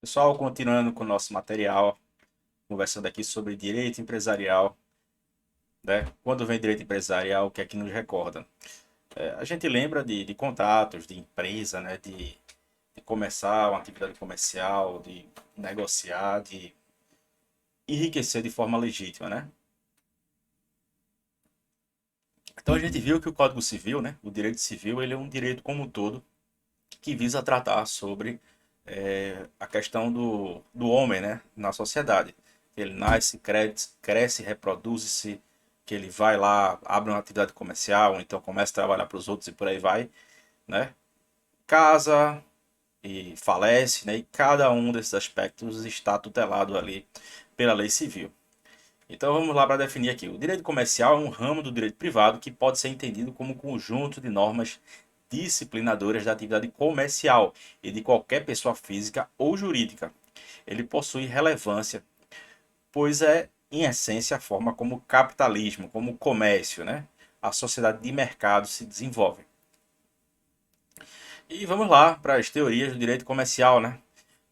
Pessoal, continuando com o nosso material, conversando aqui sobre direito empresarial, né? Quando vem direito empresarial, o que é que nos recorda? A gente lembra de contatos, de empresa, né? De começar uma atividade comercial, de negociar, de enriquecer de forma legítima, né? Então a gente viu que o Código Civil, né? O direito civil, ele é um direito como um todo que visa tratar sobre a questão do homem, né, na sociedade. Ele nasce, cresce, reproduz-se, que ele vai lá, abre uma atividade comercial, ou então começa a trabalhar para os outros e por aí vai, né? Casa e falece, né? E cada um desses aspectos está tutelado ali pela lei civil. Então vamos lá para definir aqui. O direito comercial é um ramo do direito privado que pode ser entendido como um conjunto de normas disciplinadoras da atividade comercial e de qualquer pessoa física ou jurídica. Ele possui relevância, pois é, em essência, a forma como o capitalismo, como o comércio, né? A sociedade de mercado se desenvolve. E vamos lá para as teorias do direito comercial, né?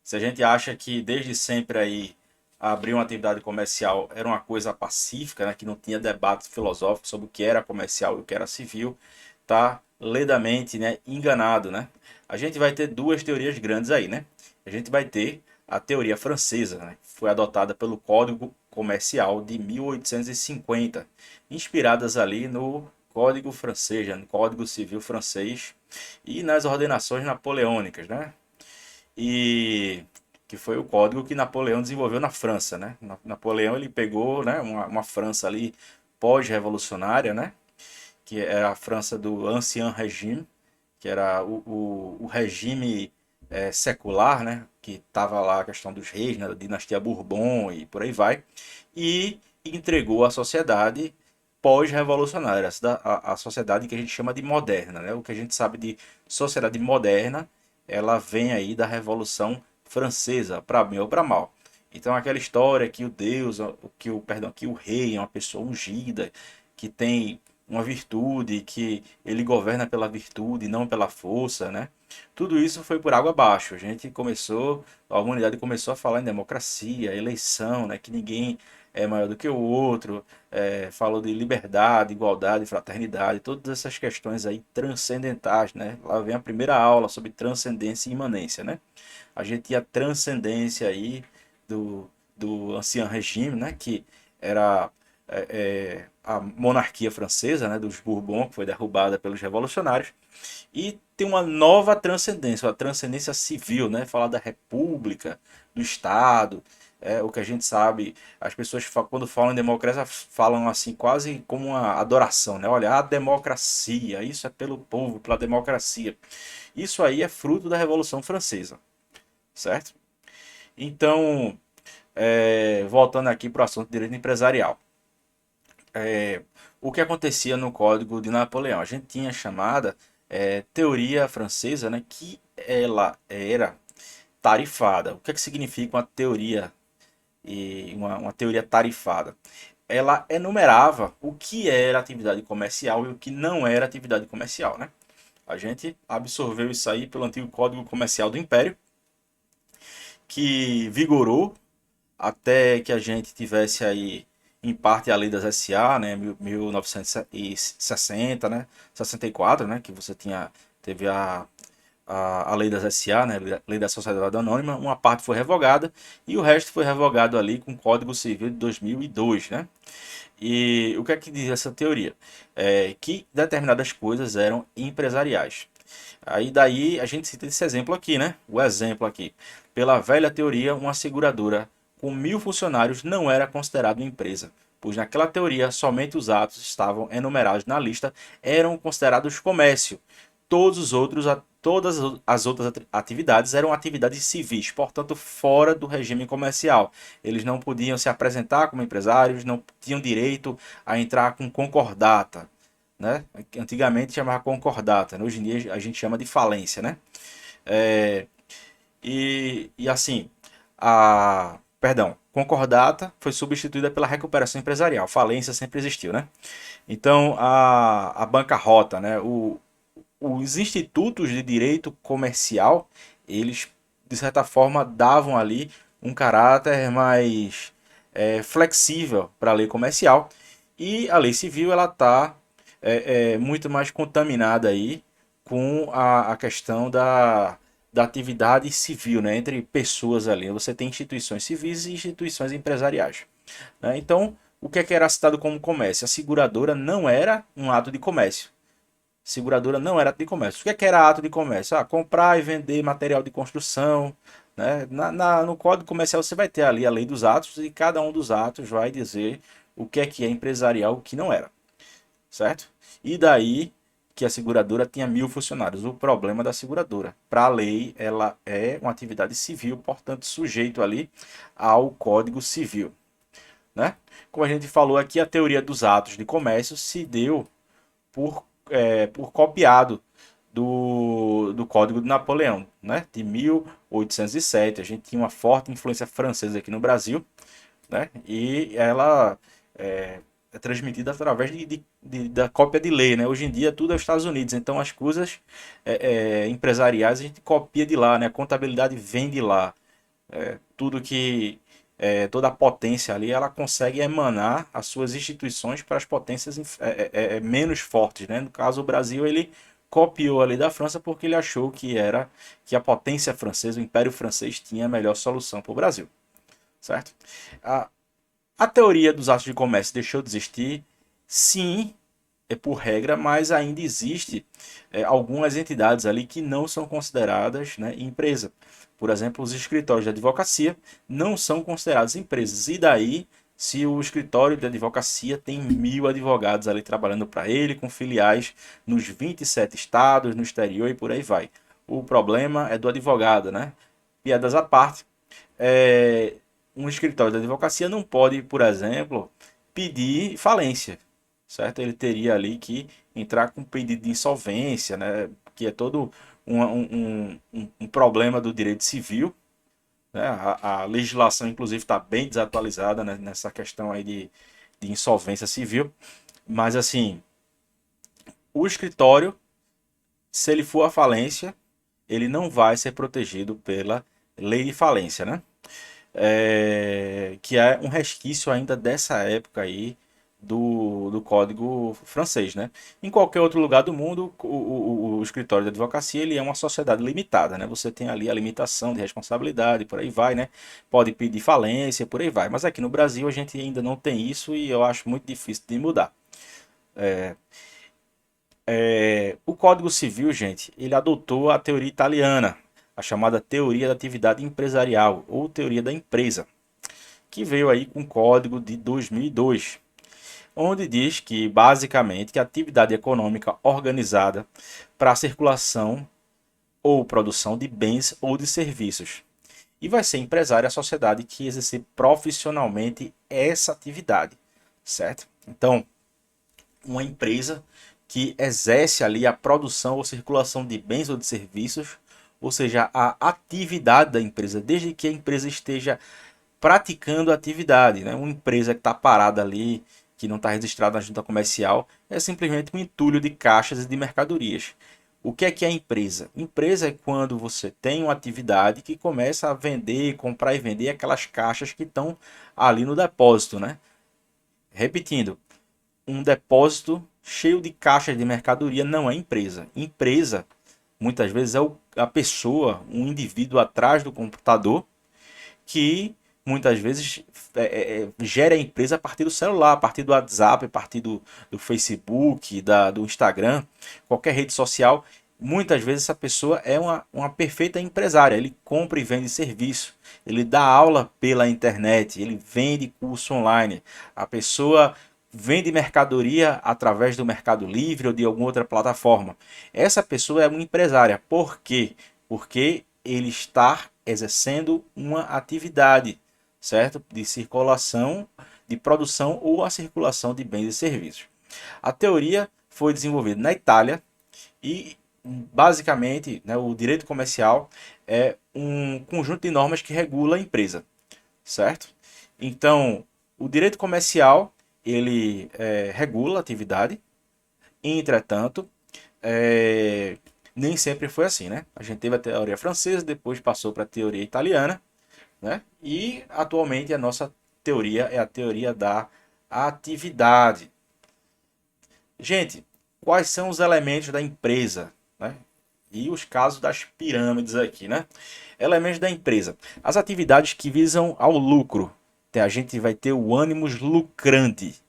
Se a gente acha que desde sempre aí abrir uma atividade comercial era uma coisa pacífica, né, que não tinha debate filosófico sobre o que era comercial e o que era civil, tá ledamente, né, enganado, né? A gente vai ter duas teorias grandes aí, né? A gente vai ter a teoria francesa, né, que foi adotada pelo Código Comercial de 1850, inspiradas ali no Código francês, no Código Civil francês e nas ordenações napoleônicas, né? E que foi o código que Napoleão desenvolveu na França, né? Napoleão ele pegou, né, uma França ali pós-revolucionária, né? Que era a França do Ancien Régime, que era o regime secular, né? Que estava lá a questão dos reis, né, da dinastia Bourbon e por aí vai, e entregou à sociedade pós-revolucionária, a sociedade que a gente chama de moderna, né? O que a gente sabe de sociedade moderna, ela vem aí da Revolução Francesa, para bem ou para mal. Então aquela história que o Deus, que o rei é uma pessoa ungida, que tem uma virtude, que ele governa pela virtude, não pela força, né? Tudo isso foi por água abaixo. A humanidade começou a falar em democracia, eleição, né? Que ninguém é maior do que o outro, falou de liberdade, igualdade, fraternidade, todas essas questões aí transcendentais, né? Lá vem a primeira aula sobre transcendência e imanência, né? A gente tinha a transcendência aí do Ancien Regime, né? Que era a monarquia francesa, né? Dos Bourbon, que foi derrubada pelos revolucionários. E tem uma nova transcendência, uma transcendência civil, né? Falar da república, do Estado, o que a gente sabe, as pessoas quando falam em democracia falam assim quase como uma adoração, né? Olha, a democracia, isso é pelo povo, pela democracia. Isso aí é fruto da Revolução Francesa, certo? Então, voltando aqui para o assunto de direito empresarial. O que acontecia no Código de Napoleão? A gente tinha a chamada teoria francesa, né, que ela era tarifada. O que é que significa uma teoria e uma teoria tarifada? Ela enumerava o que era atividade comercial e o que não era atividade comercial, né? A gente absorveu isso aí pelo antigo Código Comercial do Império, que vigorou até que a gente tivesse aí em parte a lei das SA, né, 1960, né, 64, né, que você teve a lei das SA, né, lei da Sociedade Anônima, uma parte foi revogada e o resto foi revogado ali com o Código Civil de 2002, né? E o que é que diz essa teoria? Que determinadas coisas eram empresariais. Aí daí a gente cita esse exemplo aqui, né? O exemplo aqui. Pela velha teoria, uma seguradora com 1.000 funcionários não era considerada uma empresa, pois naquela teoria somente os atos estavam enumerados na lista eram considerados comércio. Todas as outras atividades eram atividades civis, portanto fora do regime comercial. Eles não podiam se apresentar como empresários, não tinham direito a entrar com concordata, né? Antigamente chamava concordata, né? Hoje em dia a gente chama de falência, né? É, e assim, concordata foi substituída pela recuperação empresarial. Falência sempre existiu, né? Então a bancarrota, né? Os institutos de direito comercial, eles de certa forma, davam ali um caráter mais flexível para a lei comercial. E a lei civil ela está muito mais contaminada aí com a questão da atividade civil, né, entre pessoas ali. Você tem instituições civis e instituições empresariais, né? Então, o que é que era citado como comércio? A seguradora não era um ato de comércio. Seguradora não era ato de comércio. O que é que era ato de comércio? Ah, comprar e vender material de construção, né? No Código Comercial você vai ter ali a lei dos atos e cada um dos atos vai dizer o que é empresarial e o que não era, certo? E daí que a seguradora tinha 1.000 funcionários. O problema da seguradora, para a lei, ela é uma atividade civil, portanto, sujeito ali ao Código Civil, né? Como a gente falou aqui, a teoria dos atos de comércio se deu por copiado do Código de Napoleão, né? De 1807. A gente tinha uma forte influência francesa aqui no Brasil, né? E ela é transmitida através da cópia de lei, né? Hoje em dia tudo é os Estados Unidos, então as coisas empresariais a gente copia de lá, né? A contabilidade vem de lá. Tudo que toda a potência ali ela consegue emanar as suas instituições para as potências menos fortes, né? No caso o Brasil ele copiou ali da França porque ele achou que a potência francesa, o Império Francês tinha a melhor solução para o Brasil, certo? A, a teoria dos atos de comércio deixou de existir, sim, por regra, mas ainda existe algumas entidades ali que não são consideradas, né, empresa. Por exemplo, os escritórios de advocacia não são considerados empresas. E daí, se o escritório de advocacia tem 1.000 advogados ali trabalhando para ele, com filiais nos 27 estados, no exterior e por aí vai. O problema é do advogado, né? Piadas à parte, é, um escritório de advocacia não pode, por exemplo, pedir falência, certo? Ele teria ali que entrar com pedido de insolvência, né? Que é todo um problema do direito civil, né? A legislação, inclusive, está bem desatualizada, né, nessa questão aí de insolvência civil. Mas, assim, o escritório, se ele for à falência, ele não vai ser protegido pela lei de falência, né? Que é um resquício ainda dessa época aí do Código francês, né? Em qualquer outro lugar do mundo, o escritório de advocacia ele é uma sociedade limitada, né? Você tem ali a limitação de responsabilidade, por aí vai, né? Pode pedir falência, por aí vai. Mas aqui no Brasil a gente ainda não tem isso e eu acho muito difícil de mudar. O Código Civil, gente, ele adotou a teoria italiana, a chamada teoria da atividade empresarial ou teoria da empresa, que veio aí com o código de 2002, onde diz que basicamente que a atividade econômica organizada para a circulação ou produção de bens ou de serviços. E vai ser empresária a sociedade que exercer profissionalmente essa atividade, certo? Então, uma empresa que exerce ali a produção ou circulação de bens ou de serviços, ou seja, a atividade da empresa, desde que a empresa esteja praticando a atividade, né? Uma empresa que está parada ali, que não está registrada na junta comercial, é simplesmente um entulho de caixas e de mercadorias. O que é a empresa? Empresa é quando você tem uma atividade que começa a vender, comprar e vender aquelas caixas que estão ali no depósito, né? Repetindo, um depósito cheio de caixas de mercadoria não é empresa. Empresa, muitas vezes, é a pessoa, um indivíduo atrás do computador que muitas vezes gera a empresa a partir do celular, a partir do WhatsApp, a partir do Facebook, do Instagram, qualquer rede social. Muitas vezes essa pessoa é uma perfeita empresária. Ele compra e vende serviço, ele dá aula pela internet, ele vende curso online. A pessoa vende mercadoria através do Mercado Livre ou de alguma outra plataforma. Essa pessoa é uma empresária. Por quê? Porque ele está exercendo uma atividade, certo? De circulação, de produção ou a circulação de bens e serviços. A teoria foi desenvolvida na Itália e basicamente, né, o direito comercial é um conjunto de normas que regula a empresa, certo? Então, o direito comercial ele regula a atividade, entretanto, é, Nem sempre foi assim, né? A gente teve a teoria francesa, depois passou para a teoria italiana, né? E atualmente a nossa teoria é a teoria da atividade. Gente, quais são os elementos da empresa, né? E os casos das pirâmides aqui, né? Elementos da empresa. As atividades que visam ao lucro. A gente vai ter o ânimos lucrante.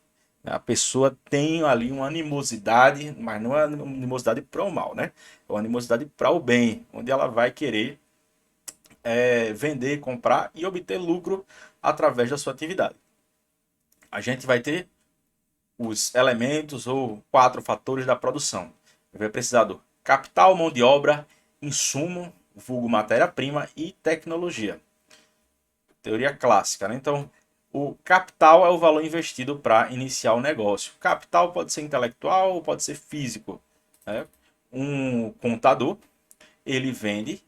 A pessoa tem ali uma animosidade, mas não é uma animosidade para o mal, né? É uma animosidade para o bem, onde ela vai querer vender, comprar e obter lucro através da sua atividade. A gente vai ter os elementos ou 4 fatores da produção. Vai precisar do capital, mão de obra, insumo, vulgo matéria-prima e tecnologia. Teoria clássica, né? Então, o capital é o valor investido para iniciar o negócio. Capital pode ser intelectual ou pode ser físico, né? Um contador, ele vende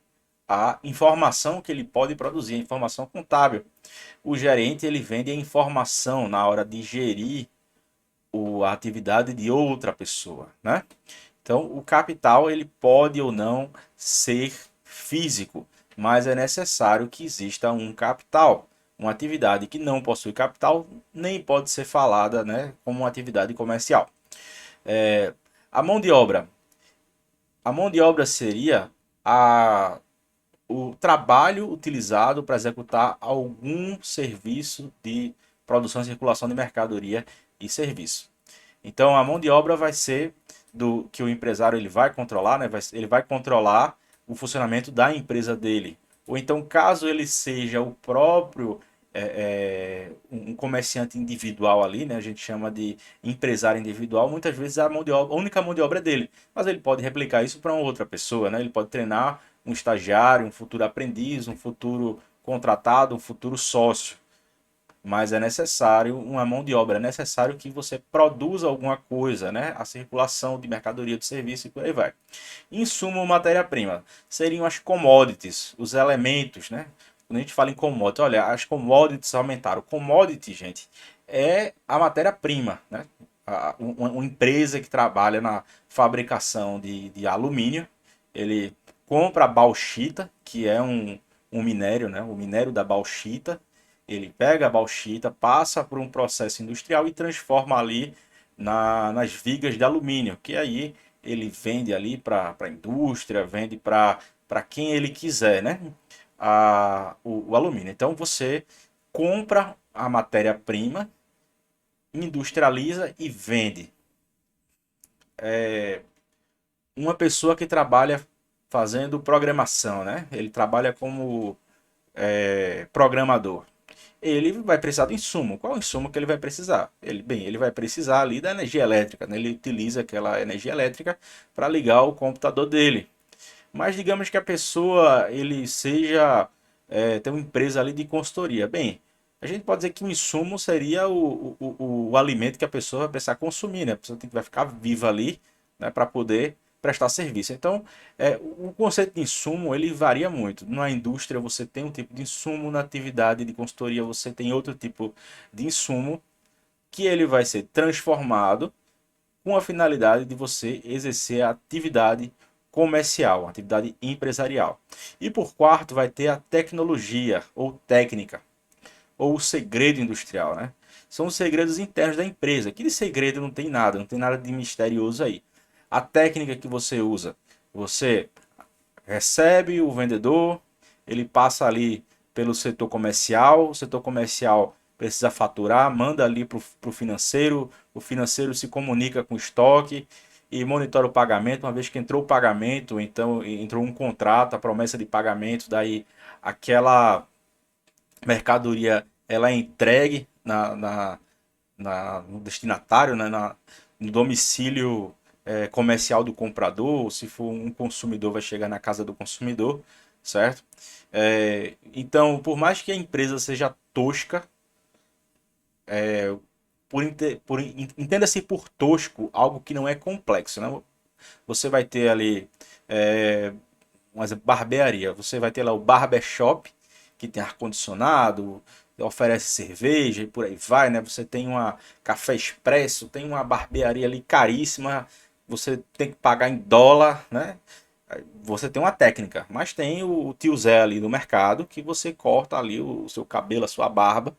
a informação que ele pode produzir, a informação contábil. O gerente, ele vende a informação na hora de gerir a atividade de outra pessoa, né? Então, o capital ele pode ou não ser físico, mas é necessário que exista um capital. Uma atividade que não possui capital nem pode ser falada, né, como uma atividade comercial. A mão de obra. A mão de obra seria o trabalho utilizado para executar algum serviço de produção e circulação de mercadoria e serviço. Então a mão de obra vai ser do que o empresário ele vai controlar, né? Ele vai controlar o funcionamento da empresa dele. Ou então, caso ele seja o próprio um comerciante individual ali, né? A gente chama de empresário individual. Muitas vezes a mão de obra, a única mão de obra é dele, mas ele pode replicar isso para uma outra pessoa, né? Ele pode treinar um estagiário, um futuro aprendiz, um futuro contratado, um futuro sócio. Mas é necessário uma mão de obra, é necessário que você produza alguma coisa, né? A circulação de mercadoria, de serviço e por aí vai. Insumo, matéria-prima, seriam as commodities, os elementos, né? Quando a gente fala em commodity, olha, as commodities aumentaram. Commodity, gente, é a matéria-prima, né? Uma empresa que trabalha na fabricação de alumínio, ele compra a bauxita, que é um minério, né? O minério da bauxita, ele pega a bauxita, passa por um processo industrial e transforma ali nas vigas de alumínio, que aí ele vende ali para a indústria, vende para quem ele quiser, né? O alumínio. Então você compra a matéria-prima, industrializa e vende. Uma pessoa que trabalha fazendo programação, né? Ele trabalha como programador. Ele vai precisar do insumo. Qual é o insumo que ele vai precisar? Ele vai precisar ali da energia elétrica, né? Ele utiliza aquela energia elétrica para ligar o computador dele. Mas digamos que a pessoa ele seja tem uma empresa ali de consultoria. Bem, a gente pode dizer que o insumo seria o alimento que a pessoa vai precisar consumir, né? A pessoa vai ficar viva ali, né, para poder prestar serviço. Então, o conceito de insumo ele varia muito. Na indústria você tem um tipo de insumo, na atividade de consultoria você tem outro tipo de insumo que ele vai ser transformado com a finalidade de você exercer a atividade comercial, a atividade empresarial. E por quarto vai ter a tecnologia ou técnica, ou o segredo industrial, né? São os segredos internos da empresa. Que de segredo não tem nada, não tem nada de misterioso aí. A técnica que você usa, você recebe o vendedor, ele passa ali pelo setor comercial, o setor comercial precisa faturar, manda ali para o financeiro, o financeiro se comunica com o estoque e monitora o pagamento. Uma vez que entrou o pagamento, então entrou um contrato, a promessa de pagamento, daí aquela mercadoria ela é entregue no destinatário, né, no domicílio comercial do comprador, ou se for um consumidor, vai chegar na casa do consumidor, certo? Então, por mais que a empresa seja tosca, entenda-se por tosco algo que não é complexo, né? Você vai ter ali uma barbearia, você vai ter lá o barbershop, que tem ar-condicionado, oferece cerveja e por aí vai, né? Você tem uma café expresso, tem uma barbearia ali caríssima, você tem que pagar em dólar, né? Você tem uma técnica, mas tem o tio Zé ali no mercado que você corta ali o seu cabelo, a sua barba,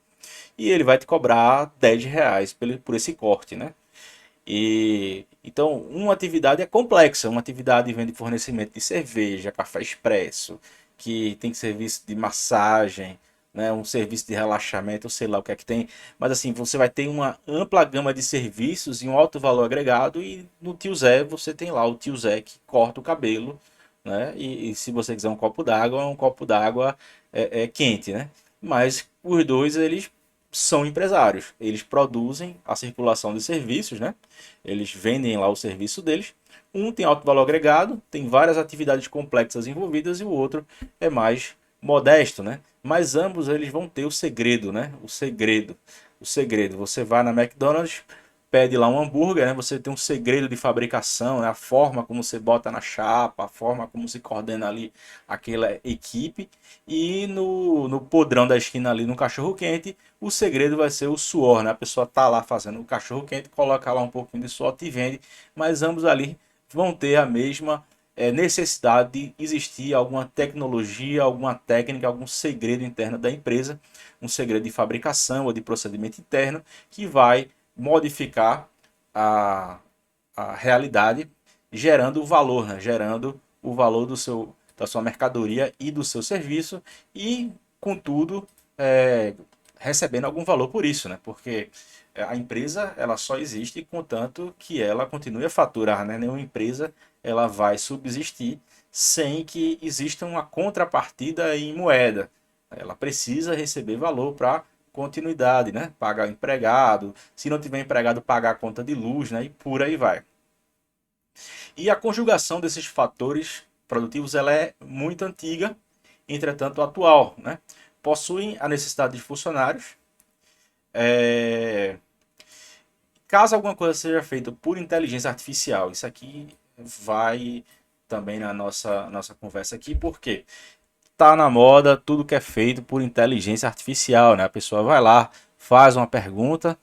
e ele vai te cobrar R$ 10 por esse corte, né? E então, uma atividade é complexa, uma atividade vem de fornecimento de cerveja, café expresso, que tem serviço de massagem, né, um serviço de relaxamento, eu sei lá o que é que tem, mas assim, você vai ter uma ampla gama de serviços e um alto valor agregado e no Tio Zé você tem lá o Tio Zé que corta o cabelo, né? E se você quiser um copo d'água quente, né? Mas os dois eles são empresários, eles produzem a circulação de serviços, né? Eles vendem lá o serviço deles. Um tem alto valor agregado, tem várias atividades complexas envolvidas e o outro é mais modesto, né? Mas ambos eles vão ter o segredo, né? O segredo. Você vai na McDonald's, pede lá um hambúrguer, né? Você tem um segredo de fabricação, né? A forma como você bota na chapa, a forma como se coordena ali aquela equipe. E no podrão da esquina ali no cachorro quente, o segredo vai ser o suor, né? A pessoa tá lá fazendo o cachorro quente, coloca lá um pouquinho de suor e vende, mas ambos ali vão ter a mesma necessidade de existir alguma tecnologia, alguma técnica, algum segredo interno da empresa, um segredo de fabricação ou de procedimento interno que vai modificar a, a realidade, gerando o valor, né? Gerando o valor da sua mercadoria e do seu serviço e, contudo, é, recebendo algum valor por isso, né? Porque a empresa ela só existe contanto que ela continue a faturar, né? Nenhuma empresa ela vai subsistir sem que exista uma contrapartida em moeda. Ela precisa receber valor para continuidade, né? Pagar empregado, se não tiver empregado, pagar a conta de luz, né? E por aí vai. E a conjugação desses fatores produtivos ela é muito antiga, entretanto atual, né? Possuem a necessidade de funcionários. É... Caso alguma coisa seja feita por inteligência artificial, isso aqui vai também na nossa conversa aqui, porque tá na moda tudo que é feito por inteligência artificial, né? A pessoa vai lá, faz uma pergunta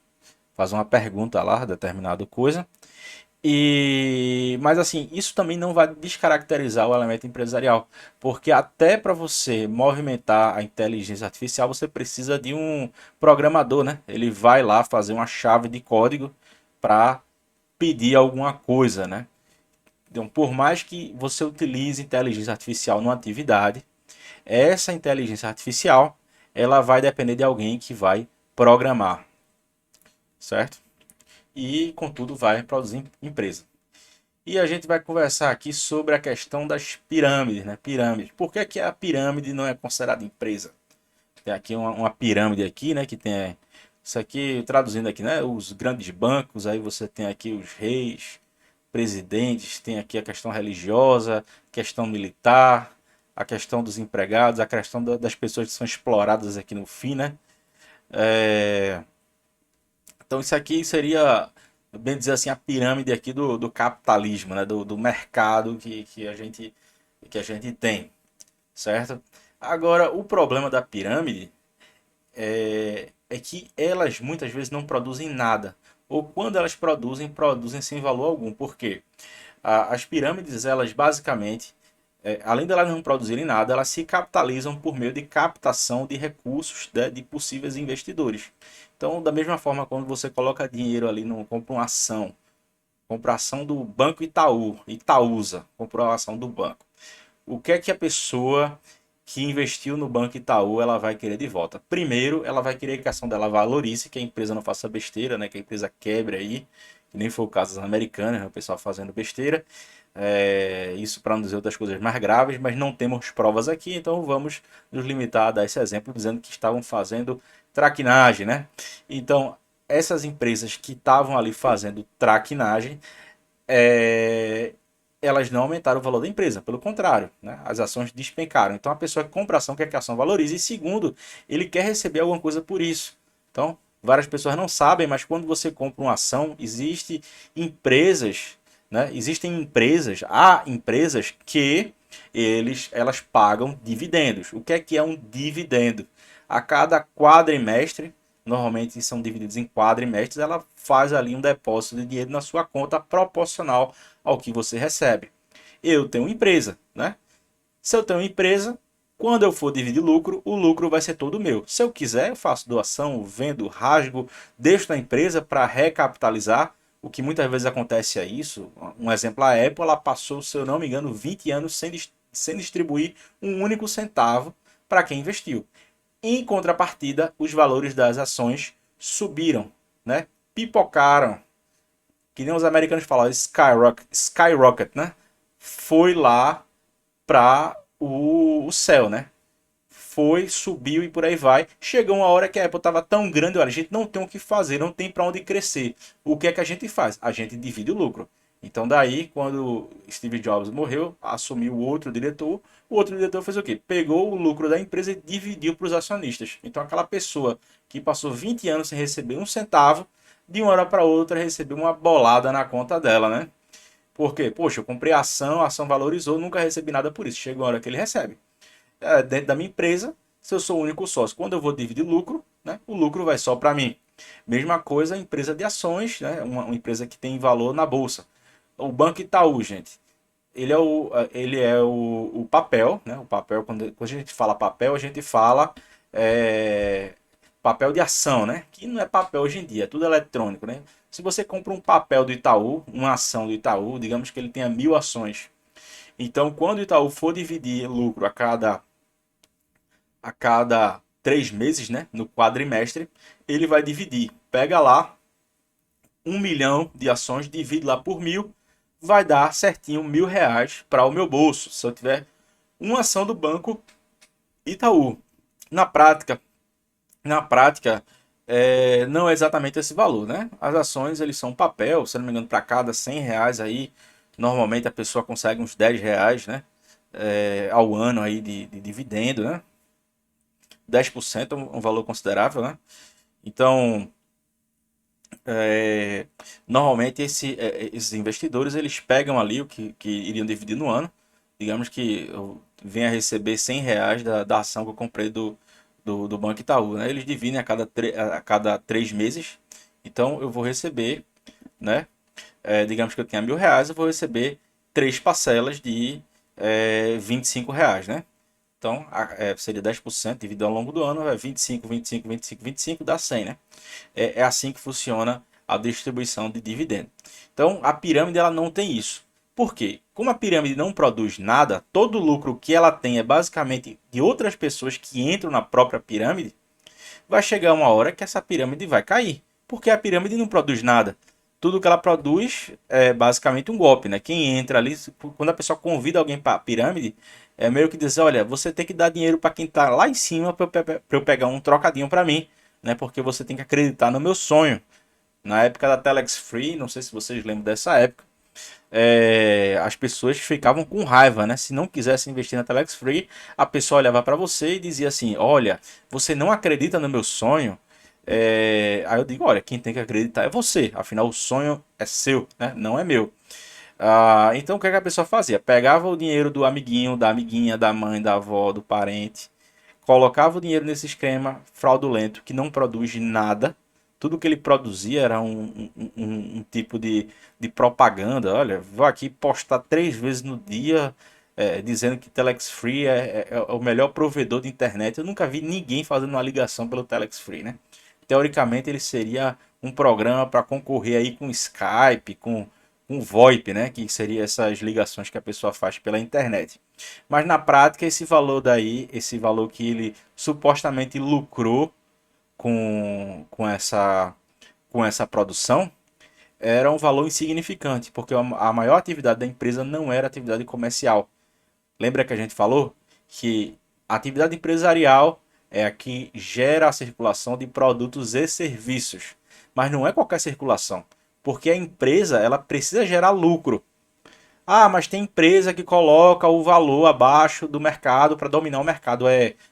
lá, determinada coisa, mas assim, isso também não vai descaracterizar o elemento empresarial, porque até para você movimentar a inteligência artificial, você precisa de um programador, né? Ele vai lá fazer uma chave de código para pedir alguma coisa, né? Então, por mais que você utilize inteligência artificial numa atividade, essa inteligência artificial, ela vai depender de alguém que vai programar, certo? E, contudo, vai produzir empresa. E a gente vai conversar aqui sobre a questão das pirâmides, né? Pirâmides. Por que, que a pirâmide não é considerada empresa? Tem aqui uma pirâmide aqui, né? Que tem isso aqui, traduzindo aqui, né? Os grandes bancos, aí você tem aqui os reis, presidentes, tem aqui a questão religiosa, questão militar, a questão dos empregados, a questão das pessoas que são exploradas aqui no fim, né? É, Então isso aqui seria, bem dizer assim, a pirâmide aqui do capitalismo, né? Do mercado que a gente tem, certo? Agora, o problema da pirâmide é que elas muitas vezes não produzem nada. Ou quando elas produzem, produzem sem valor algum. Por quê? As pirâmides, elas basicamente, além de elas não produzirem nada, elas se capitalizam por meio de captação de recursos de possíveis investidores. Então, da mesma forma, quando você coloca dinheiro ali, compra uma ação, compra a ação do Banco Itaú, Itaúsa, comprou a ação do banco. O que é que a pessoa que investiu no Banco Itaú ela vai querer de volta? Primeiro, ela vai querer que a ação dela valorize, que a empresa não faça besteira, né? Que a empresa quebre aí, que nem foi o caso das americanas, né? O pessoal fazendo besteira. Isso para não dizer outras coisas mais graves, mas não temos provas aqui, então vamos nos limitar a dar esse exemplo, dizendo que estavam fazendo traquinagem, né? Então, essas empresas que estavam ali fazendo traquinagem, é, elas não aumentaram o valor da empresa, pelo contrário, né? As ações despencaram. Então a pessoa que compra a ação quer que a ação valorize, e segundo, ele quer receber alguma coisa por isso. Então, várias pessoas não sabem, mas quando você compra uma ação, empresas, né? Há empresas que elas pagam dividendos. O que é um dividendo? A cada quadrimestre, normalmente são divididos em quadrimestres, ela faz ali um depósito de dinheiro na sua conta proporcional ao que você recebe. Eu tenho uma empresa, né? Se eu tenho uma empresa, quando eu for dividir lucro, o lucro vai ser todo meu. Se eu quiser, eu faço doação, vendo, rasgo, deixo na empresa para recapitalizar. O que muitas vezes acontece é isso. Um exemplo, a Apple, ela passou, se eu não me engano, 20 anos sem distribuir um único centavo para quem investiu. Em contrapartida, os valores das ações subiram, né? Pipocaram, que nem os americanos falam, skyrocket, né? Foi lá para o céu, né? Foi, subiu e por aí vai. Chegou uma hora que a Apple estava tão grande, olha, a gente não tem o que fazer, não tem para onde crescer. O que é que a gente faz? A gente divide o lucro. Então daí, quando Steve Jobs morreu, assumiu o outro diretor fez o quê? Pegou o lucro da empresa e dividiu para os acionistas. Então aquela pessoa que passou 20 anos sem receber um centavo, de uma hora para outra recebeu uma bolada na conta dela, né? Por quê? Poxa, eu comprei a ação valorizou, nunca recebi nada por isso. Chega uma hora que ele recebe. Dentro da minha empresa, se eu sou o único sócio, quando eu vou dividir lucro, né, o lucro vai só para mim. Mesma coisa a empresa de ações, né, uma empresa que tem valor na bolsa. O Banco Itaú, gente, ele é o papel, né? O papel, quando a gente fala papel, a gente fala é, papel de ação, né? Que não é papel hoje em dia, é tudo eletrônico, né? Se você compra um papel do Itaú, uma ação do Itaú, digamos que ele tenha 1.000 ações. Então, quando o Itaú for dividir lucro a cada 3 meses, né? No quadrimestre, ele vai dividir. Pega lá 1 milhão de ações, divide lá por 1.000, vai dar certinho R$ 1.000 para o meu bolso. Se eu tiver uma ação do banco Itaú. Na prática, não é exatamente esse valor, né? As ações, eles são papel, se não me engano, para cada R$ 100 aí, normalmente a pessoa consegue uns R$ 10, né? Ao ano aí de dividendo, né? 10% é um valor considerável, né? Então, é, normalmente esses investidores, eles pegam ali o que iriam dividir no ano. Digamos que eu venha receber R$ 100 da ação que eu comprei do Banco Itaú, né? Eles dividem a cada 3 meses. Então eu vou receber, né? Digamos que eu tenha R$ 1.000, eu vou receber 3 parcelas de R$ 25, né? Então seria 10% dividido ao longo do ano, é 25, 25, 25, 25, dá 100, né? É assim que funciona a distribuição de dividendo. Então a pirâmide ela não tem isso. Por quê? Como a pirâmide não produz nada, todo o lucro que ela tem é basicamente de outras pessoas que entram na própria pirâmide, vai chegar uma hora que essa pirâmide vai cair. Porque a pirâmide não produz nada. Tudo que ela produz é basicamente um golpe, né? Quem entra ali, quando a pessoa convida alguém para a pirâmide, é meio que dizer, olha, você tem que dar dinheiro para quem está lá em cima para eu pegar um trocadinho para mim, né? Porque você tem que acreditar no meu sonho. Na época da Telex Free, não sei se vocês lembram dessa época, as pessoas ficavam com raiva, né? Se não quisesse investir na Telex Free, a pessoa olhava para você e dizia assim: olha, você não acredita no meu sonho? Aí eu digo: olha, quem tem que acreditar é você, afinal o sonho é seu, né? Não é meu. Então o que é que a pessoa fazia? Pegava o dinheiro do amiguinho, da amiguinha, da mãe, da avó, do parente, colocava o dinheiro nesse esquema fraudulento que não produz nada. Tudo que ele produzia era um tipo de propaganda. Olha, vou aqui postar 3 vezes no dia dizendo que Telex Free é o melhor provedor de internet. Eu nunca vi ninguém fazendo uma ligação pelo Telex Free, né? Teoricamente ele seria um programa para concorrer aí com Skype, com VoIP, né? Que seria essas ligações que a pessoa faz pela internet. Mas na prática, esse valor daí, esse valor que ele supostamente lucrou com essa produção, era um valor insignificante, porque a maior atividade da empresa não era atividade comercial. Lembra que a gente falou que a atividade empresarial é a que gera a circulação de produtos e serviços, mas não é qualquer circulação, porque a empresa ela precisa gerar lucro. Mas tem empresa que coloca o valor abaixo do mercado para dominar o mercado.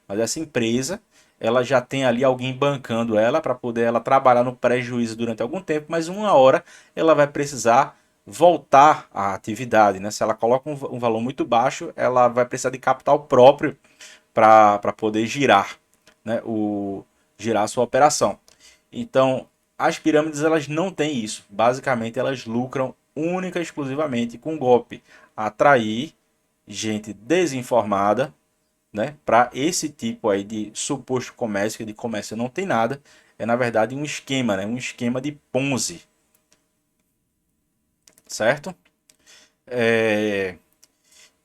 Mas essa empresa, ela já tem ali alguém bancando ela para poder ela trabalhar no prejuízo durante algum tempo, mas uma hora ela vai precisar voltar à atividade, né? Se ela coloca um valor muito baixo, ela vai precisar de capital próprio para poder girar, né? Girar a sua operação. Então, as pirâmides elas não têm isso. Basicamente, elas lucram única e exclusivamente com golpe. atrair gente desinformada, né, para esse tipo aí de suposto comércio, que de comércio não tem nada, é na verdade um esquema, né, um esquema de Ponzi, certo? É,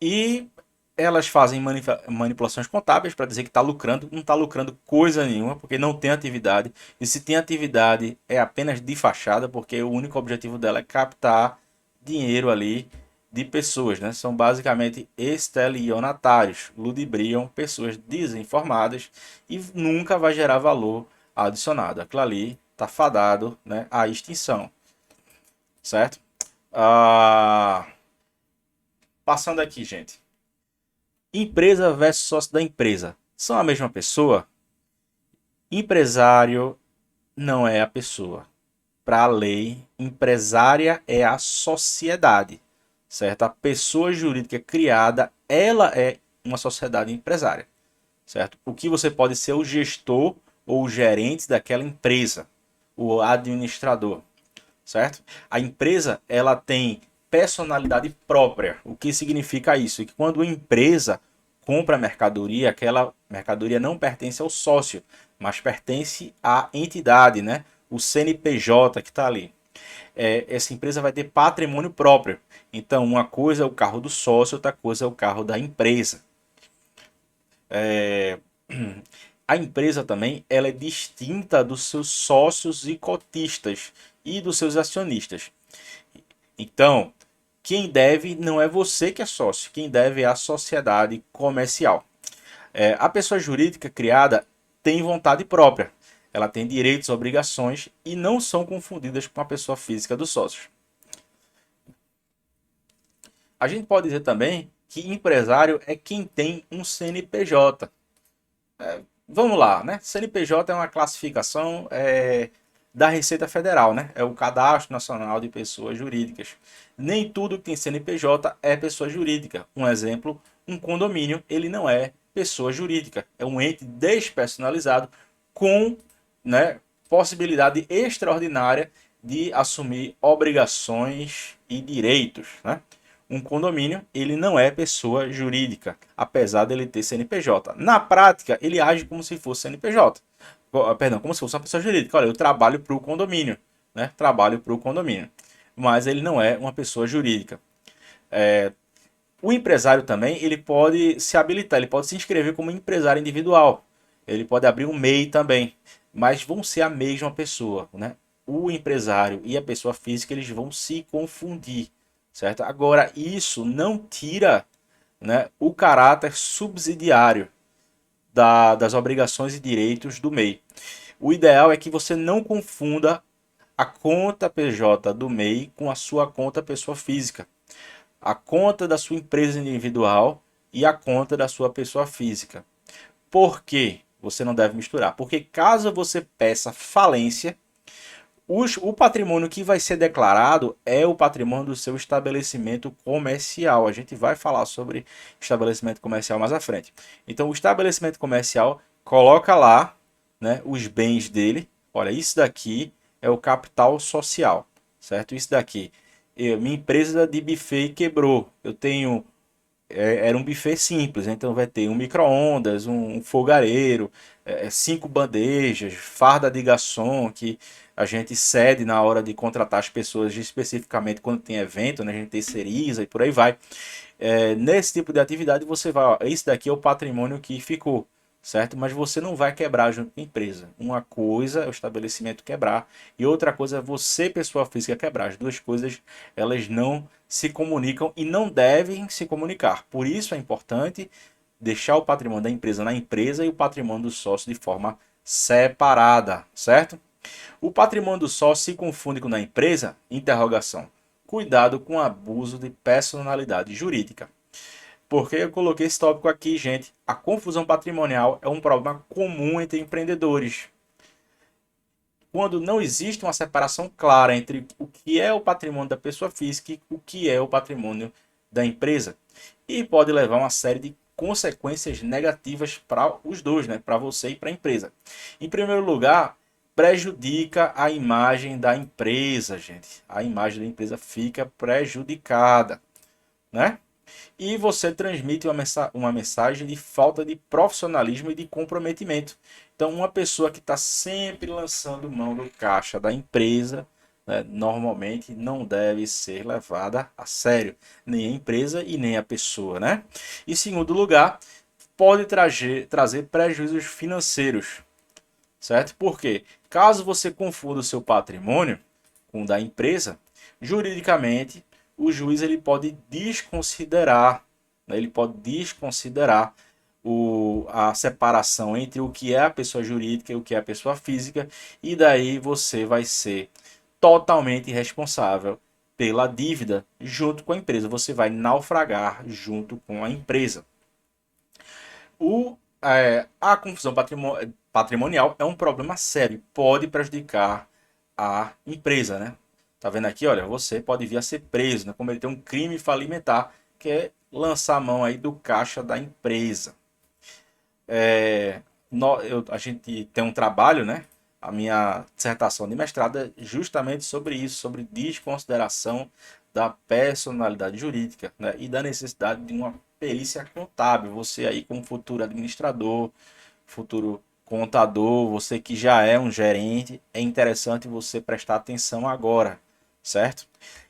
e elas fazem manipulações contábeis para dizer que está lucrando, não está lucrando coisa nenhuma, porque não tem atividade. E se tem atividade, é apenas de fachada, porque o único objetivo dela é captar dinheiro ali de pessoas, né? São basicamente estelionatários, ludibriam pessoas desinformadas e nunca vai gerar valor adicionado. Aquilo ali está fadado, né, à extinção, certo? Ah, passando aqui, gente. Empresa versus sócio da empresa. São a mesma pessoa? Empresário não é a pessoa. Para a lei, empresária é a sociedade, certo? A pessoa jurídica criada, ela é uma sociedade empresária, certo? O que você pode ser o gestor ou o gerente daquela empresa, o administrador, certo? A empresa, ela tem personalidade própria. O que significa isso? Que quando a empresa compra mercadoria, aquela mercadoria não pertence ao sócio, mas pertence à entidade, né? O CNPJ que está ali. Essa empresa vai ter patrimônio próprio. Então, uma coisa é o carro do sócio, outra coisa é o carro da empresa. É, A empresa também ela é distinta dos seus sócios e cotistas e dos seus acionistas. Então, quem deve não é você que é sócio, quem deve é a sociedade comercial. A pessoa jurídica criada tem vontade própria, ela tem direitos e obrigações e não são confundidas com a pessoa física dos sócios. A gente pode dizer também que empresário é quem tem um CNPJ. Vamos lá, né? CNPJ é uma classificação da Receita Federal, né? É o Cadastro Nacional de Pessoas Jurídicas. Nem tudo que tem CNPJ é pessoa jurídica. Um exemplo, um condomínio, ele não é pessoa jurídica. É um ente despersonalizado com, né, possibilidade extraordinária de assumir obrigações e direitos, né? Um condomínio, ele não é pessoa jurídica, apesar dele ter CNPJ. Na prática, ele age como se fosse CNPJ. Perdão, como se fosse uma pessoa jurídica. Olha, eu trabalho para o condomínio, né? Trabalho para o condomínio. Mas ele não é uma pessoa jurídica. O empresário também, ele pode se habilitar, ele pode se inscrever como empresário individual. Ele pode abrir um MEI também, mas vão ser a mesma pessoa, né? O empresário e a pessoa física, eles vão se confundir, certo? Agora, isso não tira, né, o caráter subsidiário das obrigações e direitos do MEI. O ideal é que você não confunda a conta PJ do MEI com a sua conta pessoa física, a conta da sua empresa individual e a conta da sua pessoa física. Por quê? Você não deve misturar. Porque caso você peça falência, o patrimônio que vai ser declarado é o patrimônio do seu estabelecimento comercial. A gente vai falar sobre estabelecimento comercial mais à frente. Então, o estabelecimento comercial coloca lá, né, os bens dele. Olha, isso daqui é o capital social, certo? Isso daqui. Minha empresa de buffet quebrou. Eu tenho era um buffet simples, né? Então vai ter um micro-ondas, um fogareiro, 5 bandejas, farda de garçom que a gente cede na hora de contratar as pessoas especificamente quando tem evento, né? A gente terceiriza e por aí vai. Nesse tipo de atividade você vai, ó, esse daqui é o patrimônio que ficou, certo? Mas você não vai quebrar junto com a empresa. Uma coisa é o estabelecimento quebrar e outra coisa é você, pessoa física, quebrar. As duas coisas, elas não se comunicam e não devem se comunicar. Por isso é importante deixar o patrimônio da empresa na empresa e o patrimônio do sócio de forma separada, certo? O patrimônio do sócio se confunde com o da empresa? Interrogação. Cuidado com abuso de personalidade jurídica. Por que eu coloquei esse tópico aqui, gente? A confusão patrimonial é um problema comum entre empreendedores. Quando não existe uma separação clara entre o que é o patrimônio da pessoa física e o que é o patrimônio da empresa. E pode levar a uma série de consequências negativas para os dois, né? Para você e para a empresa. Em primeiro lugar, prejudica a imagem da empresa, gente. A imagem da empresa fica prejudicada, né? E você transmite uma mensagem de falta de profissionalismo e de comprometimento. Então, uma pessoa que está sempre lançando mão do caixa da empresa, né, normalmente não deve ser levada a sério, nem a empresa e nem a pessoa, né? Em segundo lugar, pode trazer prejuízos financeiros, certo? Porque caso você confunda o seu patrimônio com o da empresa, juridicamente o juiz ele pode desconsiderar, né? Ele pode desconsiderar a separação entre o que é a pessoa jurídica e o que é a pessoa física, e daí você vai ser totalmente responsável pela dívida junto com a empresa. Você vai naufragar junto com a empresa. A confusão patrimonial é um problema sério, pode prejudicar a empresa, né? Tá vendo aqui, olha, você pode vir a ser preso, né? Cometer um crime falimentar, que é lançar a mão aí do caixa da empresa. A gente tem um trabalho, né? A minha dissertação de mestrado é justamente sobre isso, sobre desconsideração da personalidade jurídica, né? E da necessidade de uma perícia contábil. Você aí como futuro administrador, futuro contador, você que já é um gerente, é interessante você prestar atenção agora, certo?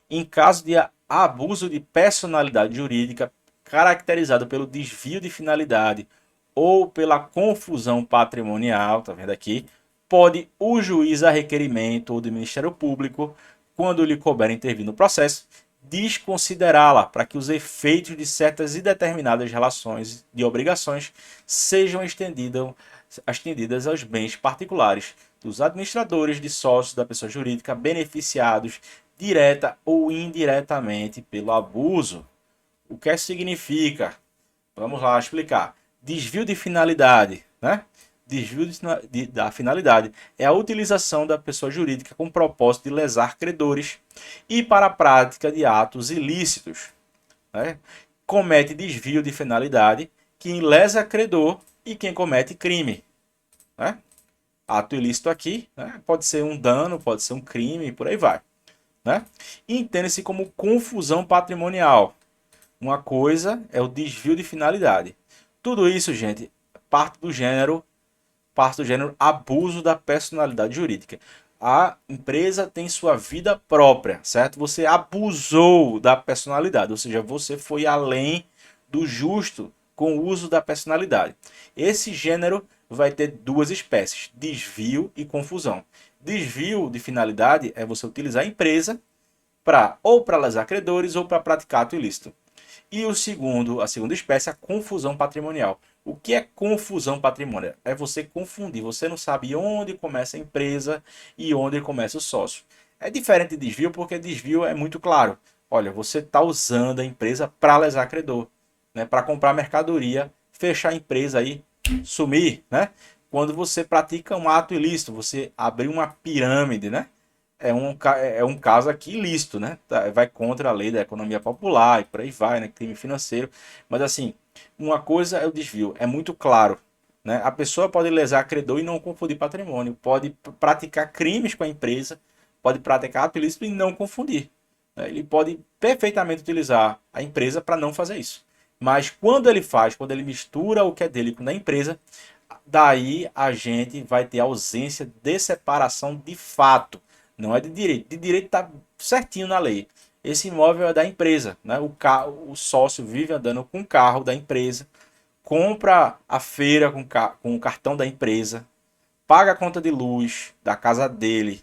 Em caso de abuso de personalidade jurídica caracterizado pelo desvio de finalidade ou pela confusão patrimonial, tá vendo aqui? Pode o juiz, a requerimento ou do Ministério Público, quando lhe couber intervir no processo, desconsiderá-la para que os efeitos de certas e determinadas relações de obrigações sejam estendidas aos bens particulares dos administradores, de sócios da pessoa jurídica beneficiados direta ou indiretamente pelo abuso. O que significa? Vamos lá explicar. Desvio de finalidade, né? Da finalidade é a utilização da pessoa jurídica com o propósito de lesar credores e para a prática de atos ilícitos, né? Comete desvio de finalidade quem lesa credor e quem comete crime, né? Ato ilícito aqui, né? Pode ser um dano, pode ser um crime, por aí vai, né? Entende-se como confusão patrimonial. Uma coisa é o desvio de finalidade. Tudo isso, gente, parte do gênero abuso da personalidade jurídica. A empresa tem sua vida própria, certo? Você abusou da personalidade, ou seja, você foi além do justo com o uso da personalidade. Esse gênero vai ter duas espécies: desvio e confusão. Desvio de finalidade é você utilizar a empresa para lesar credores ou para praticar ato ilícito. E a segunda espécie é a confusão patrimonial. O que é confusão patrimonial? É você confundir, você não sabe onde começa a empresa e onde começa o sócio. É diferente de desvio, porque desvio é muito claro. Olha, você está usando a empresa para lesar credor, né? Para comprar mercadoria, fechar a empresa aí, sumir, né? Quando você pratica um ato ilícito, você abrir uma pirâmide, né? É um caso aqui ilícito, né? Vai contra a lei da economia popular e por aí vai, né? Crime financeiro. Mas assim, uma coisa é o desvio, é muito claro, né? A pessoa pode lesar credor e não confundir patrimônio, pode praticar crimes com a empresa, pode praticar ato ilícito e não confundir, né? Ele pode perfeitamente utilizar a empresa para não fazer isso. Mas quando ele mistura o que é dele com o da empresa, daí a gente vai ter ausência de separação de fato. Não é de direito. De direito está certinho na lei. Esse imóvel é da empresa, né? O sócio vive andando com o carro da empresa, compra a feira com o cartão da empresa, paga a conta de luz da casa dele,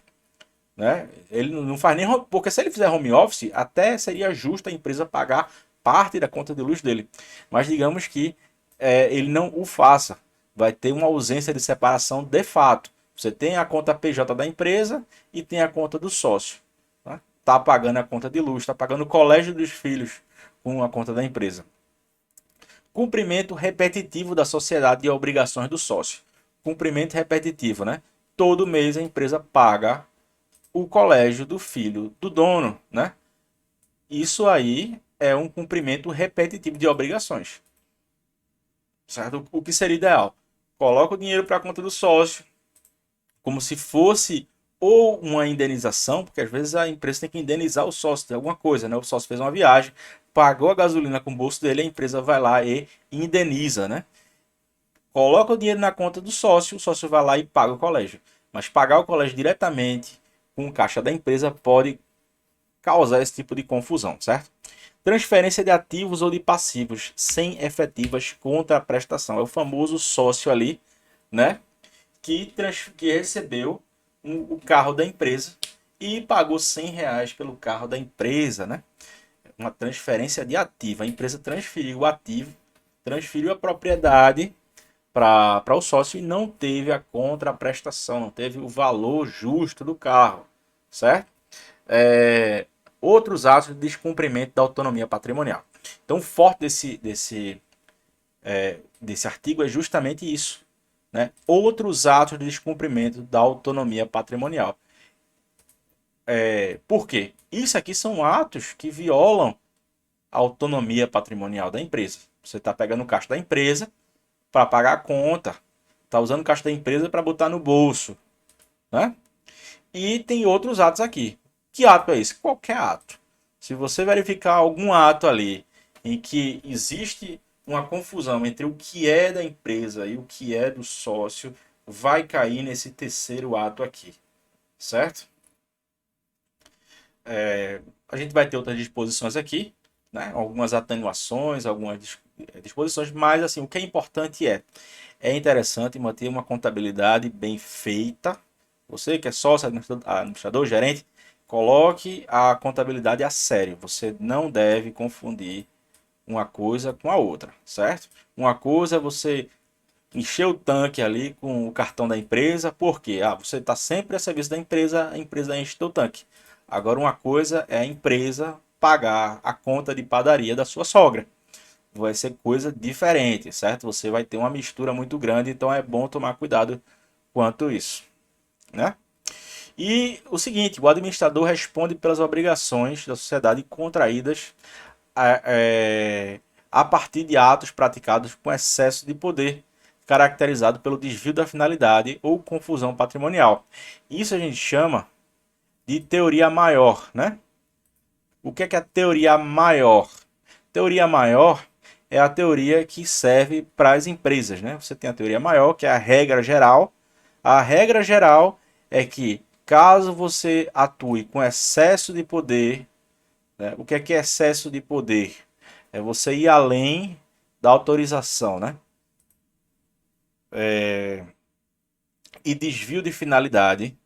né? Ele não faz nem porque se ele fizer home office, até seria justo a empresa pagar parte da conta de luz dele. Mas digamos que ele não o faça, vai ter uma ausência de separação de fato. Você tem a conta PJ da empresa e tem a conta do sócio. Tá pagando a conta de luz, está pagando o colégio dos filhos com a conta da empresa. Cumprimento repetitivo da sociedade e obrigações do sócio. Cumprimento repetitivo, né? Todo mês a empresa paga o colégio do filho do dono, né? Isso aí é um cumprimento repetitivo de obrigações, certo? O que seria ideal? Coloca o dinheiro para a conta do sócio, como se fosse ou uma indenização, porque às vezes a empresa tem que indenizar o sócio de alguma coisa, né? O sócio fez uma viagem, pagou a gasolina com o bolso dele, a empresa vai lá e indeniza, né? Coloca o dinheiro na conta do sócio, o sócio vai lá e paga o colégio. Mas pagar o colégio diretamente com o caixa da empresa pode causar esse tipo de confusão, certo? Transferência de ativos ou de passivos sem efetivas contraprestação. É o famoso sócio ali, né? Que recebeu o carro da empresa e pagou R$ 100 pelo carro da empresa, né? Uma transferência de ativo. A empresa transferiu o ativo, transferiu a propriedade para o sócio e não teve a contraprestação, não teve o valor justo do carro, certo? Outros atos de descumprimento da autonomia patrimonial. Então, o forte desse artigo é justamente isso, né? Outros atos de descumprimento da autonomia patrimonial. Por quê? Isso aqui são atos que violam a autonomia patrimonial da empresa. Você está pegando o caixa da empresa para pagar a conta, está usando o caixa da empresa para botar no bolso, né? E tem outros atos aqui. Que ato é esse? Qualquer ato. Se você verificar algum ato ali em que existe uma confusão entre o que é da empresa e o que é do sócio, vai cair nesse terceiro ato aqui, certo? A gente vai ter outras disposições aqui, né? Algumas atenuações, algumas disposições, mas assim, o que é importante é interessante manter uma contabilidade bem feita. Você que é sócio, administrador, gerente, coloque a contabilidade a sério. Você não deve confundir uma coisa com a outra, certo? Uma coisa é você encher o tanque ali com o cartão da empresa, porque você está sempre a serviço da empresa, a empresa enche o tanque. Agora, uma coisa é a empresa pagar a conta de padaria da sua sogra. Vai ser coisa diferente, certo? Você vai ter uma mistura muito grande, então é bom tomar cuidado quanto isso, né? E o seguinte, o administrador responde pelas obrigações da sociedade contraídas a partir de atos praticados com excesso de poder, caracterizado pelo desvio da finalidade ou confusão patrimonial. Isso a gente chama de teoria maior, né? O que é a teoria maior? Teoria maior é a teoria que serve para as empresas, né? Você tem a teoria maior, que é a regra geral. A regra geral é que caso você atue com excesso de poder, né? O que é excesso de poder? É você ir além da autorização, né? E desvio de finalidade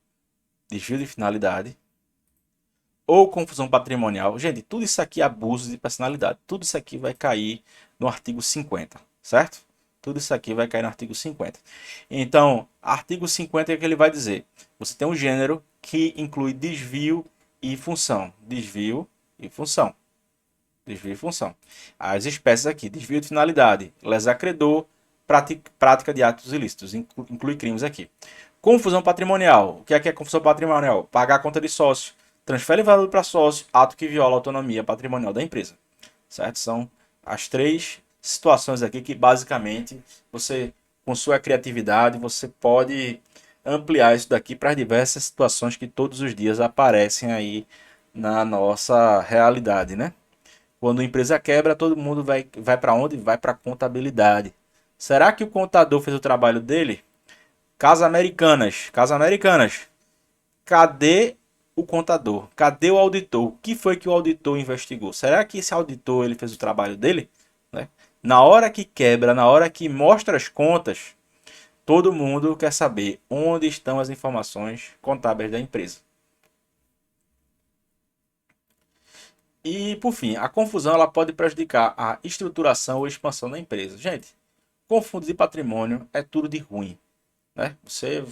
ou confusão patrimonial. Gente, tudo isso aqui é abuso de personalidade. Tudo isso aqui vai cair no artigo 50, certo? Tudo isso aqui vai cair no artigo 50. Então, artigo 50 é o que ele vai dizer. Você tem um gênero que inclui desvio e função. Desvio e função. Desvio e função. As espécies aqui, desvio de finalidade, lesa credor, prática de atos ilícitos, inclui crimes aqui. Confusão patrimonial. O que é confusão patrimonial? Pagar a conta de sócio, transfere valor para sócio, ato que viola a autonomia patrimonial da empresa. Certo? São as três situações aqui que basicamente você, com sua criatividade, você pode ampliar isso daqui para diversas situações que todos os dias aparecem aí na nossa realidade, né? Quando a empresa quebra, todo mundo vai para onde? Vai para a contabilidade. Será que o contador fez o trabalho dele? Casas Americanas. Casas Americanas. Cadê o contador? Cadê o auditor? O que foi que o auditor investigou? Será que esse auditor ele fez o trabalho dele? Né? Na hora que quebra, na hora que mostra as contas, todo mundo quer saber onde estão as informações contábeis da empresa. E, por fim, a confusão ela pode prejudicar a estruturação ou expansão da empresa. Gente, confundir patrimônio é tudo de ruim, né? Você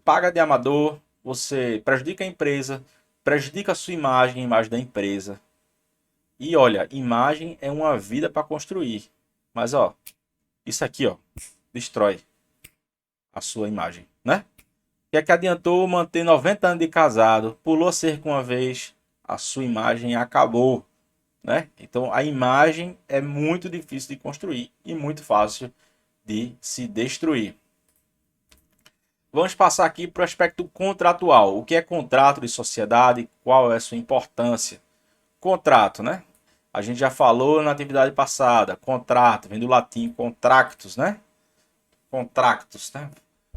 paga de amador, você prejudica a empresa, prejudica a sua imagem, a imagem da empresa. E olha, imagem é uma vida para construir. Mas ó, isso aqui ó, destrói a sua imagem, né? O que é que adiantou manter 90 anos de casado, pulou cerca uma vez, a sua imagem acabou, né? Então a imagem é muito difícil de construir e muito fácil de se destruir. Vamos passar aqui para o aspecto contratual. O que é contrato de sociedade? Qual é a sua importância? Contrato, né? A gente já falou na atividade passada. Contrato, vem do latim contractus, né? Contractus, né?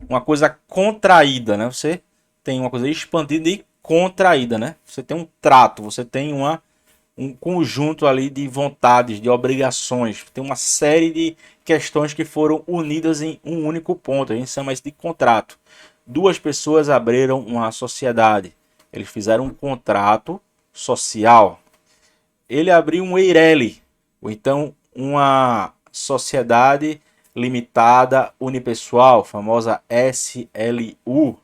Uma coisa contraída, né? Você tem uma coisa expandida e contraída, né? Você tem um trato, você tem um conjunto ali de vontades, de obrigações, tem uma série de questões que foram unidas em um único ponto. A gente chama isso de contrato. Duas pessoas abriram uma sociedade, eles fizeram um contrato social. Ele abriu um EIRELI, ou então uma sociedade limitada unipessoal, famosa SLU.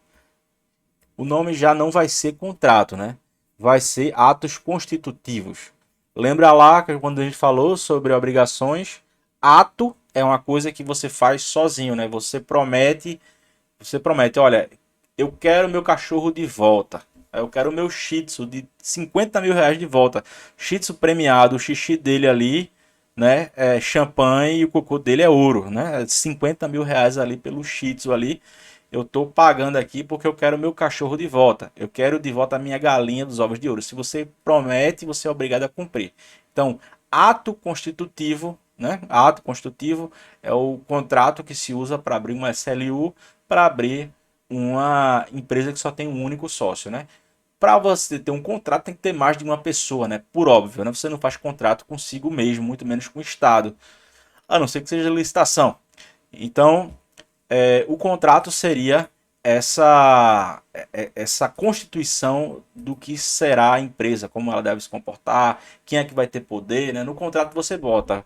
O nome já não vai ser contrato, né? Vai ser atos constitutivos. Lembra lá que quando a gente falou sobre obrigações, ato é uma coisa que você faz sozinho, né? Você promete, olha, eu quero meu cachorro de volta. Eu quero o meu Shih Tzu de 50 mil reais de volta. Shih Tzu premiado, o xixi dele ali, né? É champanhe e o cocô dele é ouro, né? 50 mil reais ali pelo Shih Tzu ali. Eu estou pagando aqui porque eu quero meu cachorro de volta. Eu quero de volta a minha galinha dos ovos de ouro. Se você promete, você é obrigado a cumprir. Então, ato constitutivo, né? Ato constitutivo é o contrato que se usa para abrir uma SLU, para abrir uma empresa que só tem um único sócio, né? Para você ter um contrato tem que ter mais de uma pessoa, né? Por óbvio, né? Você não faz contrato consigo mesmo, muito menos com o Estado, a não ser que seja licitação. Então, o contrato seria essa constituição do que será a empresa, como ela deve se comportar, quem é que vai ter poder, né? No contrato você bota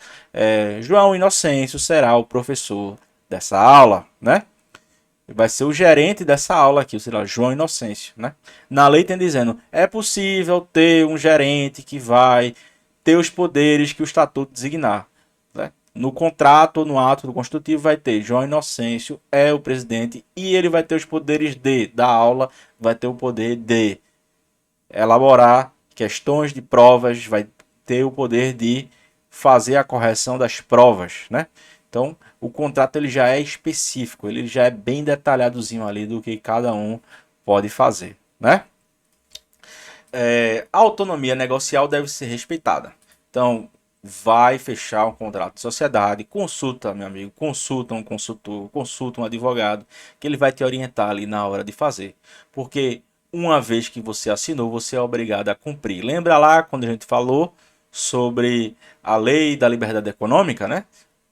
João Inocêncio será o professor dessa aula, né? Vai ser o gerente dessa aula aqui, sei lá, João Inocêncio, né? Na lei tem dizendo, é possível ter um gerente que vai ter os poderes que o estatuto designar, né? No contrato, no ato do constitutivo, vai ter João Inocêncio é o presidente e ele vai ter os poderes de dar aula, vai ter o poder de elaborar questões de provas, vai ter o poder de fazer a correção das provas, né? Então, o contrato ele já é específico, ele já é bem detalhadozinho ali do que cada um pode fazer, né? A autonomia negocial deve ser respeitada. Então, vai fechar um contrato de sociedade, consulta, meu amigo, consulta um consultor, consulta um advogado, que ele vai te orientar ali na hora de fazer. Porque uma vez que você assinou, você é obrigado a cumprir. Lembra lá quando a gente falou sobre a lei da liberdade econômica, né?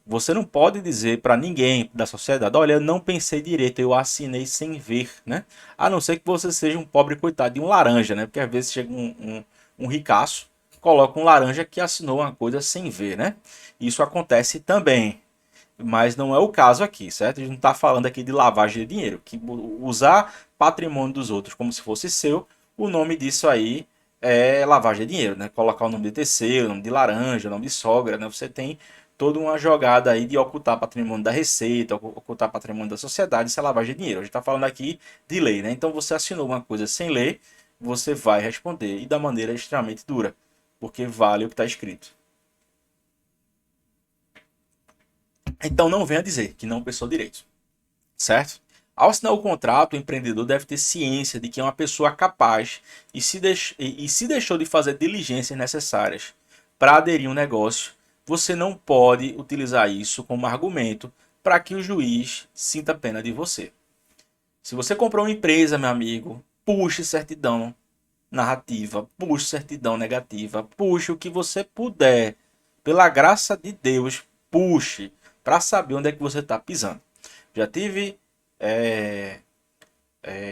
Você não pode dizer para ninguém da sociedade, olha, eu não pensei direito, eu assinei sem ver, né? A não ser que você seja um pobre coitado de um laranja, né? Porque às vezes chega um ricaço, coloca um laranja que assinou uma coisa sem ver, né? Isso acontece também, mas não é o caso aqui, certo? A gente não está falando aqui de lavagem de dinheiro, que usar patrimônio dos outros como se fosse seu, o nome disso aí é lavagem de dinheiro, né? Colocar o nome de terceiro, o nome de laranja, o nome de sogra, né? Você tem toda uma jogada aí de ocultar patrimônio da Receita, ocultar patrimônio da sociedade, isso é lavagem de dinheiro. A gente está falando aqui de lei, né? Então você assinou uma coisa sem ler, você vai responder e da maneira extremamente dura, porque vale o que está escrito. Então não venha dizer que não pensou direito, certo? Ao assinar o contrato, o empreendedor deve ter ciência de que é uma pessoa capaz e se deixou de fazer diligências necessárias para aderir a um negócio, você não pode utilizar isso como argumento para que o juiz sinta pena de você. Se você comprou uma empresa, meu amigo, puxe certidão narrativa, puxe certidão negativa, puxe o que você puder. Pela graça de Deus, puxe para saber onde é que você está pisando. Já tive é,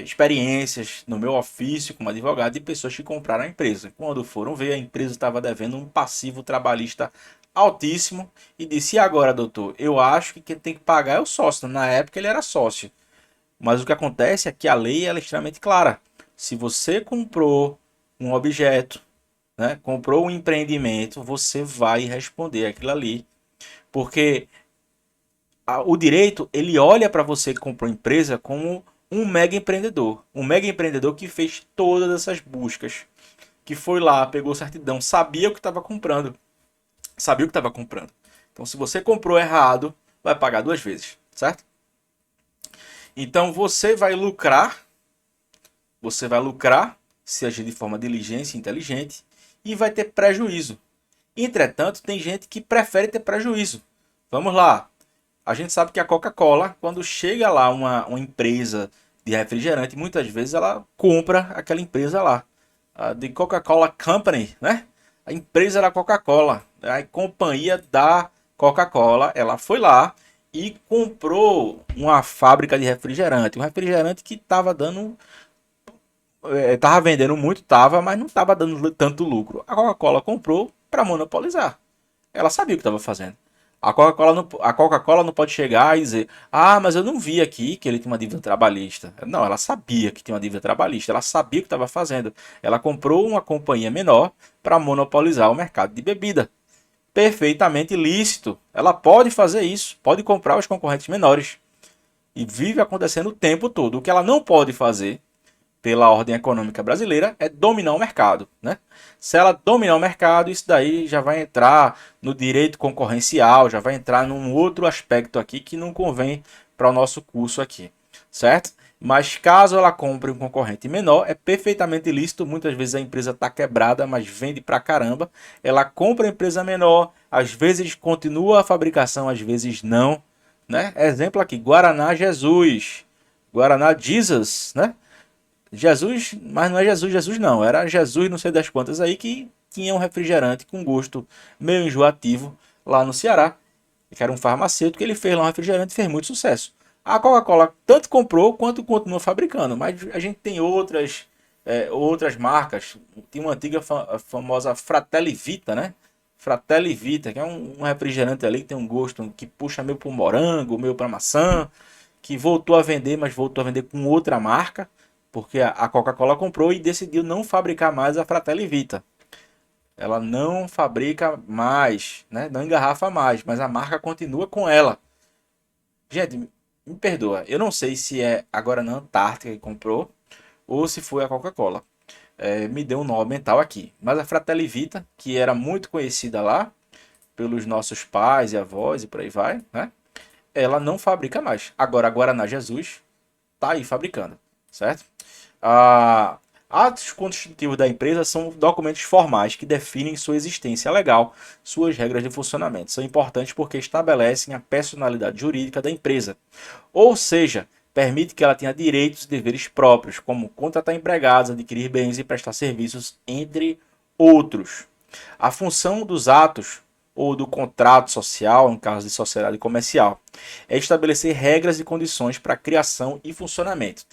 experiências no meu ofício como advogado de pessoas que compraram a empresa. Quando foram ver, a empresa estava devendo um passivo trabalhista altíssimo e disse: e agora, doutor? Eu acho que quem tem que pagar é o sócio. Na época ele era sócio. Mas o que acontece é que a lei ela é extremamente clara. Se você comprou um objeto, né, comprou um empreendimento, você vai responder aquilo ali. Porque o direito, ele olha para você que comprou a empresa como um mega empreendedor. Um mega empreendedor que fez todas essas buscas. Que foi lá, pegou certidão, sabia o que estava comprando. Sabia o que estava comprando. Então, se você comprou errado, vai pagar duas vezes, certo? Então, você vai lucrar se agir de forma diligente e inteligente. e vai ter prejuízo. Entretanto, tem gente que prefere ter prejuízo. Vamos lá. A gente sabe que a Coca-Cola, quando chega lá uma empresa de refrigerante, muitas vezes ela compra aquela empresa lá. A de Coca-Cola Company, né? A empresa da Coca-Cola, a companhia da Coca-Cola, ela foi lá e comprou uma fábrica de refrigerante. Um refrigerante que estava dando. Estava vendendo muito, tava, mas não estava dando tanto lucro. A Coca-Cola comprou para monopolizar. Ela sabia o que estava fazendo. A Coca-Cola não pode chegar e dizer: ah, mas eu não vi aqui que ele tinha uma dívida trabalhista. Não, ela sabia que tinha uma dívida trabalhista. Ela sabia o que estava fazendo. Ela comprou uma companhia menor para monopolizar o mercado de bebida. Perfeitamente lícito. Ela pode fazer isso. Pode comprar os concorrentes menores. E vive acontecendo o tempo todo. O que ela não pode fazer pela ordem econômica brasileira é dominar o mercado, né? Se ela dominar o mercado, isso daí já vai entrar no direito concorrencial, já vai entrar num outro aspecto aqui que não convém para o nosso curso aqui, certo? Mas caso ela compre um concorrente menor, é perfeitamente lícito. Muitas vezes a empresa está quebrada, mas vende pra caramba. Ela compra a empresa menor, às vezes continua a fabricação, às vezes não, né? Exemplo aqui, Guaraná Jesus, Guaraná Jesus, né? Jesus, mas não é Jesus, Jesus não. Era Jesus não sei das quantas aí que tinha um refrigerante com gosto meio enjoativo lá no Ceará. Que era um farmacêutico, ele fez lá um refrigerante e fez muito sucesso. A Coca-Cola tanto comprou quanto continua fabricando, mas a gente tem outras marcas. Tem uma antiga famosa Fratelli Vita, né? Fratelli Vita, que é um refrigerante ali que tem um gosto que puxa meio para morango, meio para maçã, que voltou a vender, mas voltou a vender com outra marca, porque a Coca-Cola comprou e decidiu não fabricar mais a Fratelli Vita. Ela não fabrica mais, né? Não engarrafa mais, mas a marca continua com ela. Gente, me perdoa, eu não sei se é agora na Antártica que comprou ou se foi a Coca-Cola. Me deu um nó mental aqui. Mas a Fratelli Vita, que era muito conhecida lá pelos nossos pais e avós e por aí vai, né? Ela não fabrica mais. Agora a Guaraná Jesus tá aí fabricando, certo? Atos constitutivos da empresa são documentos formais que definem sua existência legal, suas regras de funcionamento. São importantes porque estabelecem a personalidade jurídica da empresa. Ou seja, permite que ela tenha direitos e deveres próprios, como contratar empregados, adquirir bens e prestar serviços, entre outros. A função dos atos ou do contrato social, em caso de sociedade comercial, é estabelecer regras e condições para a criação e funcionamento.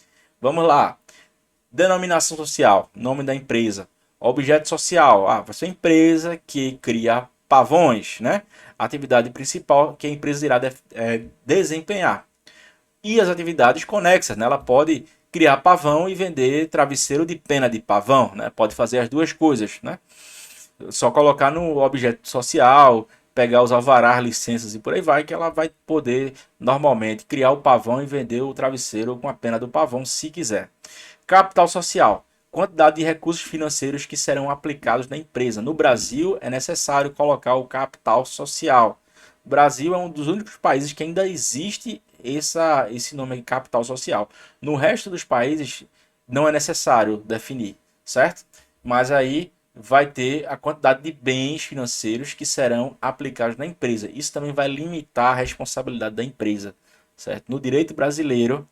Vamos lá. Denominação social, nome da empresa. Objeto social, vai ser a empresa que cria pavões, né? Atividade principal que a empresa irá desempenhar. E as atividades conexas, né? Ela pode criar pavão e vender travesseiro de pena de pavão, né? Pode fazer as duas coisas, né? Só colocar no objeto social, pegar os alvarás, licenças e por aí vai, que ela vai poder normalmente criar o pavão e vender o travesseiro com a pena do pavão, se quiser. Capital social. Quantidade de recursos financeiros que serão aplicados na empresa. No Brasil, é necessário colocar o capital social. O Brasil é um dos únicos países que ainda existe esse nome de capital social. No resto dos países, não é necessário definir, certo? Mas aí vai ter a quantidade de bens financeiros que serão aplicados na empresa. Isso também vai limitar a responsabilidade da empresa, certo? No direito brasileiro,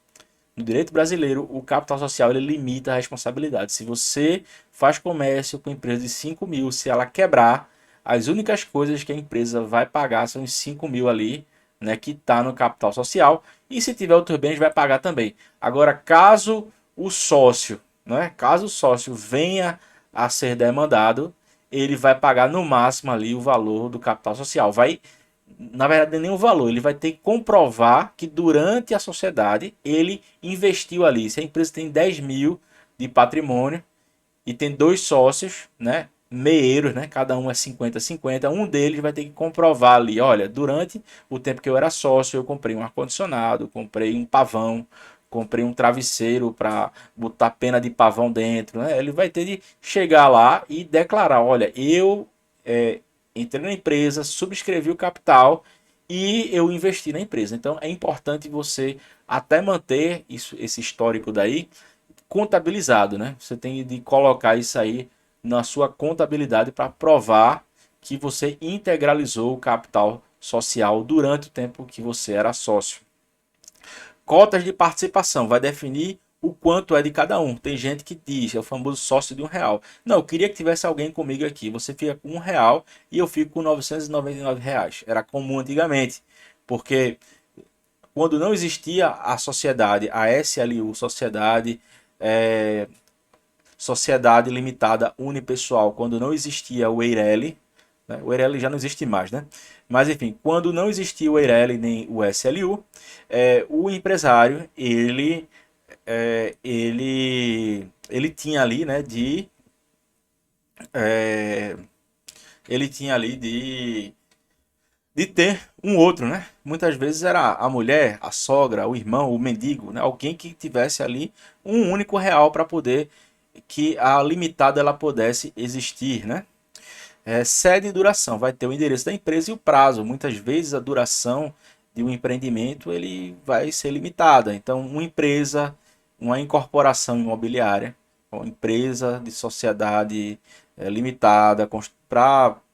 o capital social ele limita a responsabilidade. Se você faz comércio com empresa de 5 mil, se ela quebrar, as únicas coisas que a empresa vai pagar são os 5 mil ali, né, que está no capital social. E se tiver outros bens, vai pagar também. Agora, caso o sócio venha a ser demandado, ele vai pagar no máximo ali o valor do capital social. Na verdade, nem o valor, ele vai ter que comprovar que durante a sociedade ele investiu ali. Se a empresa tem 10 mil de patrimônio e tem dois sócios, né, meeiros, né, cada um é 50-50, um deles vai ter que comprovar ali, olha, durante o tempo que eu era sócio, eu comprei um ar-condicionado, comprei um pavão, comprei um travesseiro para botar pena de pavão dentro, né? Ele vai ter de chegar lá e declarar, olha, eu entrei na empresa, subscrevi o capital e eu investi na empresa. Então é importante você até manter esse histórico daí contabilizado, né? Você tem de colocar isso aí na sua contabilidade para provar que você integralizou o capital social durante o tempo que você era sócio. Cotas de participação vai definir o quanto é de cada um. Tem gente que diz, é o famoso sócio de R$ 1. Não, eu queria que tivesse alguém comigo aqui. Você fica com R$ 1 e eu fico com R$ 999. Era comum antigamente, porque quando não existia a sociedade, a SLU, Sociedade Limitada Unipessoal, quando não existia o EIRELI, né? O EIRELI já não existe mais, né? Mas enfim, quando não existia o EIRELI nem o SLU, o empresário, ele tinha ali, né, é, ele tinha ali de ter um outro, né? Muitas vezes era a mulher, a sogra, o irmão, o mendigo, né? Alguém que tivesse ali um único real para poder que a limitada ela pudesse existir, né? Sede e duração, vai ter o endereço da empresa e o prazo. Muitas vezes a duração de um empreendimento ele vai ser limitada. Então, uma empresa, uma incorporação imobiliária, uma empresa de sociedade limitada,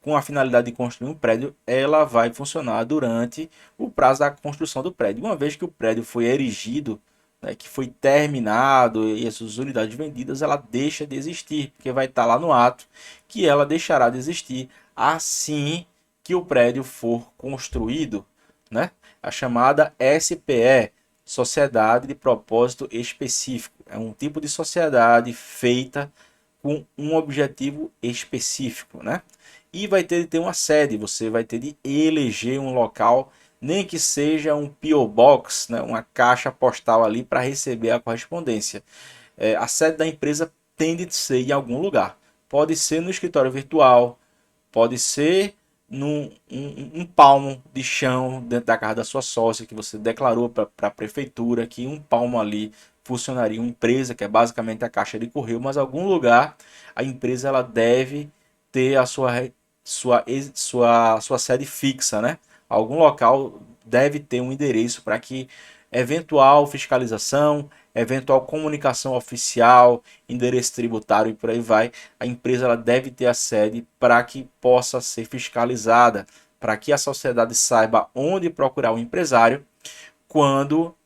com a finalidade de construir um prédio, ela vai funcionar durante o prazo da construção do prédio. Uma vez que o prédio foi erigido, né, que foi terminado e essas unidades vendidas, ela deixa de existir, porque vai estar lá no ato que ela deixará de existir assim que o prédio for construído, né? A chamada SPE, Sociedade de Propósito Específico. É um tipo de sociedade feita com um objetivo específico, né? E vai ter de ter uma sede, você vai ter de eleger um local, nem que seja um P.O. Box, né? Uma caixa postal ali para receber a correspondência. A sede da empresa tende a ser em algum lugar. Pode ser no escritório virtual, pode ser num palmo de chão dentro da casa da sua sócia, que você declarou para a prefeitura que um palmo ali funcionaria uma empresa, que é basicamente a caixa de correio, mas algum lugar a empresa ela deve ter a sua sede fixa, né? Algum local deve ter um endereço para que eventual fiscalização, eventual comunicação oficial, endereço tributário e por aí vai, a empresa ela deve ter a sede para que possa ser fiscalizada, para que a sociedade saiba onde procurar o empresário quando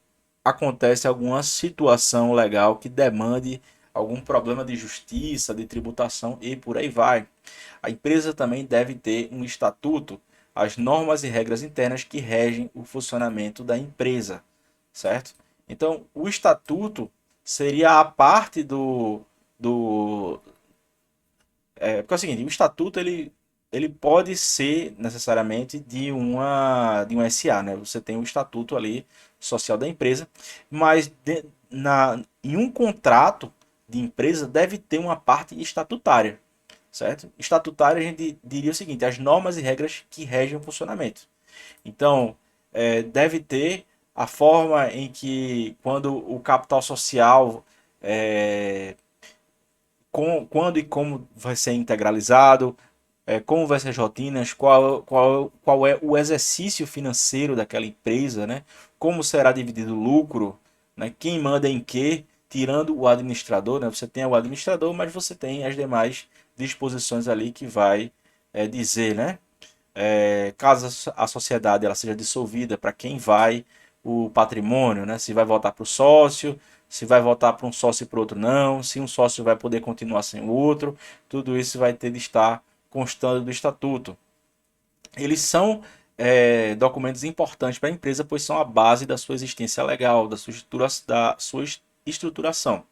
acontece alguma situação legal que demande algum problema de justiça, de tributação e por aí vai. A empresa também deve ter um estatuto, as normas e regras internas que regem o funcionamento da empresa, certo? Então, o estatuto seria a parte do porque é o seguinte, o estatuto ele pode ser necessariamente de um SA, né? Você tem o estatuto ali social da empresa, mas em um contrato de empresa deve ter uma parte estatutária, certo? Estatutária a gente diria o seguinte, as normas e regras que regem o funcionamento. Então, deve ter a forma em que quando o capital social quando e como vai ser integralizado, como vai ser as rotinas, qual é o exercício financeiro daquela empresa, né? Como será dividido o lucro, né? Quem manda em quê, tirando o administrador, né? Você tem o administrador, mas você tem as demais disposições ali que vai dizer, né? Caso a sociedade ela seja dissolvida, para quem vai o patrimônio, né? Se vai voltar para o sócio, se vai voltar para um sócio e para outro não, se um sócio vai poder continuar sem o outro, tudo isso vai ter de estar constando do estatuto. Eles são documentos importantes para a empresa, pois são a base da sua existência legal, da sua estruturação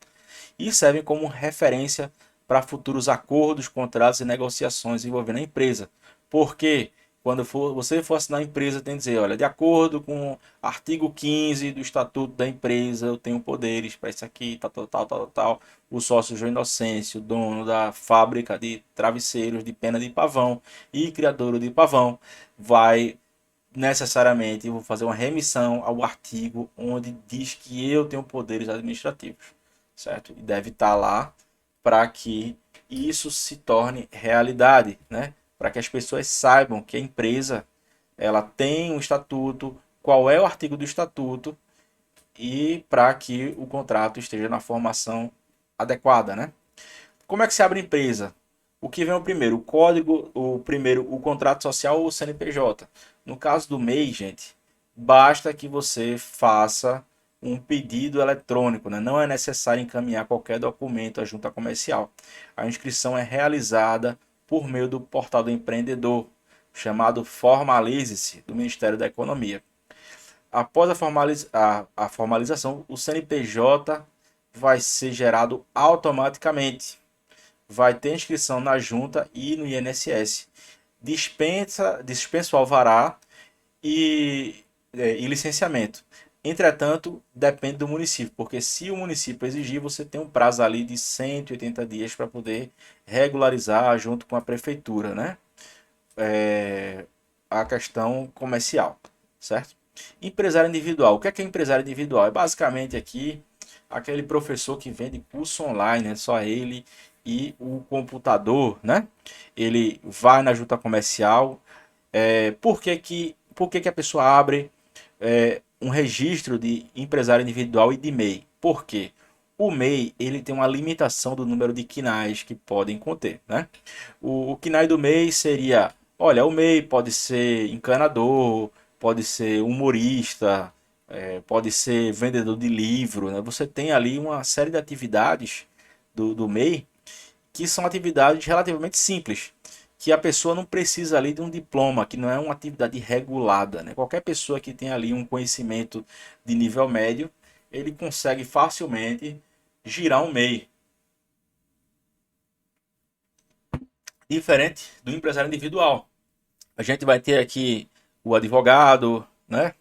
e servem como referência para futuros acordos, contratos e negociações envolvendo a empresa. Porque quando você for assinar a empresa, tem que dizer, olha, de acordo com o artigo 15 do Estatuto da empresa, eu tenho poderes para isso aqui, tal, tal, tal, tal, tal. O sócio João Inocêncio, dono da fábrica de travesseiros de pena de pavão e criador de pavão, vai necessariamente, eu vou fazer uma remissão ao artigo onde diz que eu tenho poderes administrativos, certo? E deve estar lá para que isso se torne realidade, né? Para que as pessoas saibam que a empresa ela tem um estatuto, qual é o artigo do estatuto e para que o contrato esteja na formação adequada, né? Como é que se abre empresa? O que vem o primeiro? O código, o primeiro, o contrato social ou o CNPJ. No caso do MEI, gente, basta que você faça um pedido eletrônico, né? Não é necessário encaminhar qualquer documento à junta comercial. A inscrição é realizada por meio do portal do empreendedor, chamado Formalize-se, do Ministério da Economia. Após a formalização, o CNPJ vai ser gerado automaticamente. Vai ter inscrição na junta e no INSS. Dispensa o alvará e licenciamento. Entretanto, depende do município, porque se o município exigir, você tem um prazo ali de 180 dias para poder regularizar junto com a prefeitura, né? A questão comercial, certo? Empresário individual. O que é empresário individual? É basicamente aqui aquele professor que vende curso online, é só ele e o computador, né? Ele vai na junta comercial. Por que a pessoa abre um registro de empresário individual e de MEI? Por quê? O MEI ele tem uma limitação do número de quinais que podem conter, né? O KNAI do MEI seria, olha, o MEI pode ser encanador, pode ser humorista, pode ser vendedor de livro, né? Você tem ali uma série de atividades do MEI que são atividades relativamente simples, que a pessoa não precisa ali de um diploma, que não é uma atividade regulada, né? Qualquer pessoa que tem ali um conhecimento de nível médio, ele consegue facilmente girar um MEI. Diferente do empresário individual. A gente vai ter aqui o advogado, né?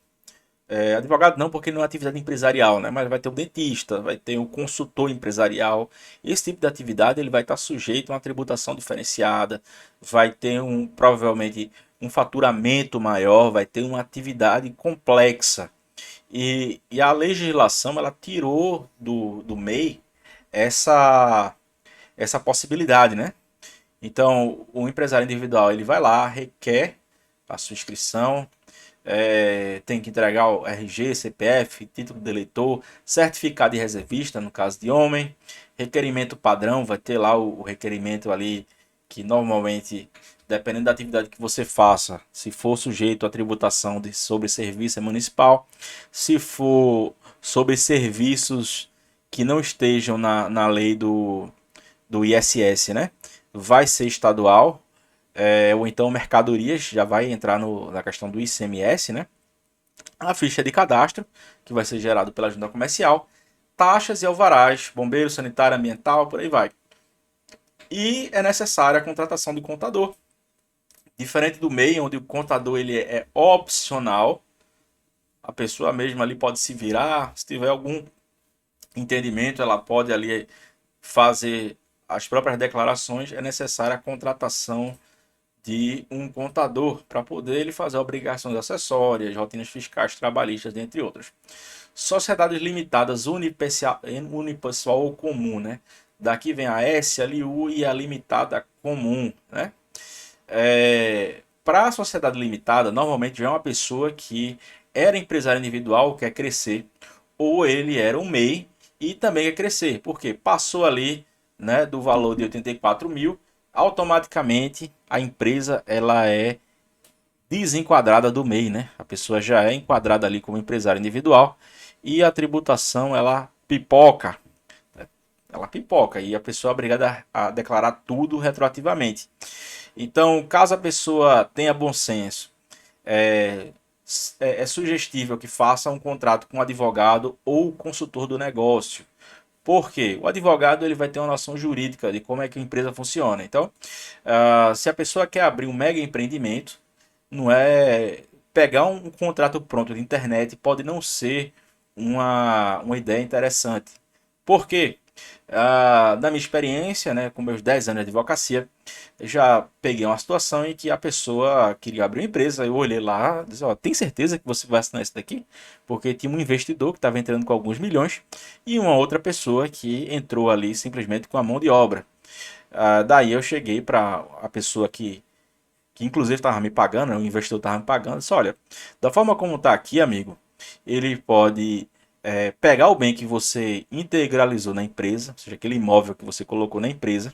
Advogado não, porque não é atividade empresarial, né? Mas vai ter o dentista, vai ter o consultor empresarial. Esse tipo de atividade ele vai estar sujeito a uma tributação diferenciada, vai ter provavelmente um faturamento maior, vai ter uma atividade complexa. E a legislação ela tirou do MEI essa, essa possibilidade, né? Então, o empresário individual ele vai lá, requer a sua inscrição, tem que entregar o RG, CPF, título de eleitor, certificado de reservista, no caso de homem, requerimento padrão, vai ter lá o requerimento ali que normalmente, dependendo da atividade que você faça, se for sujeito à tributação sobre serviço é municipal, se for sobre serviços que não estejam na lei do ISS, né? Vai ser estadual, ou então mercadorias, já vai entrar na questão do ICMS, né? A ficha de cadastro, que vai ser gerado pela junta comercial, taxas e alvarás, bombeiro, sanitário, ambiental, por aí vai. E é necessária a contratação de contador. Diferente do MEI, onde o contador ele é opcional, a pessoa mesma ali pode se virar, se tiver algum entendimento, ela pode ali fazer as próprias declarações, é necessária a contratação de um contador para poder ele fazer obrigações acessórias, rotinas fiscais, trabalhistas, dentre outras. Sociedades limitadas unipessoal ou comum, né? Daqui vem a SLU e a limitada comum, né? Para a sociedade limitada, normalmente já é uma pessoa que era empresário individual, quer crescer, ou ele era um MEI e também quer crescer, porque passou ali, né, do valor de 84 mil, automaticamente a empresa ela é desenquadrada do MEI, né? A pessoa já é enquadrada ali como empresário individual e a tributação ela pipoca e a pessoa é obrigada a declarar tudo retroativamente. Então, caso a pessoa tenha bom senso, é, é sugestível que faça um contrato com um advogado ou consultor do negócio. Por quê? O advogado ele vai ter uma noção jurídica de como é que a empresa funciona. Então, se a pessoa quer abrir um mega empreendimento, não é pegar um contrato pronto de internet pode não ser uma ideia interessante. Por quê? Da minha experiência, né, com meus 10 anos de advocacia, eu já peguei uma situação em que a pessoa queria abrir uma empresa, eu olhei lá, disse, ó, tem certeza que você vai assinar isso daqui? Porque tinha um investidor que estava entrando com alguns milhões e uma outra pessoa que entrou ali simplesmente com a mão de obra. Daí eu cheguei para a pessoa que inclusive estava me pagando, né, o investidor estava me pagando, disse, olha, da forma como está aqui, amigo, ele pode pegar o bem que você integralizou na empresa, ou seja, aquele imóvel que você colocou na empresa,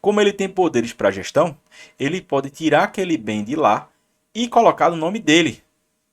Como ele tem poderes para gestão, ele pode tirar aquele bem de lá e colocar no nome dele,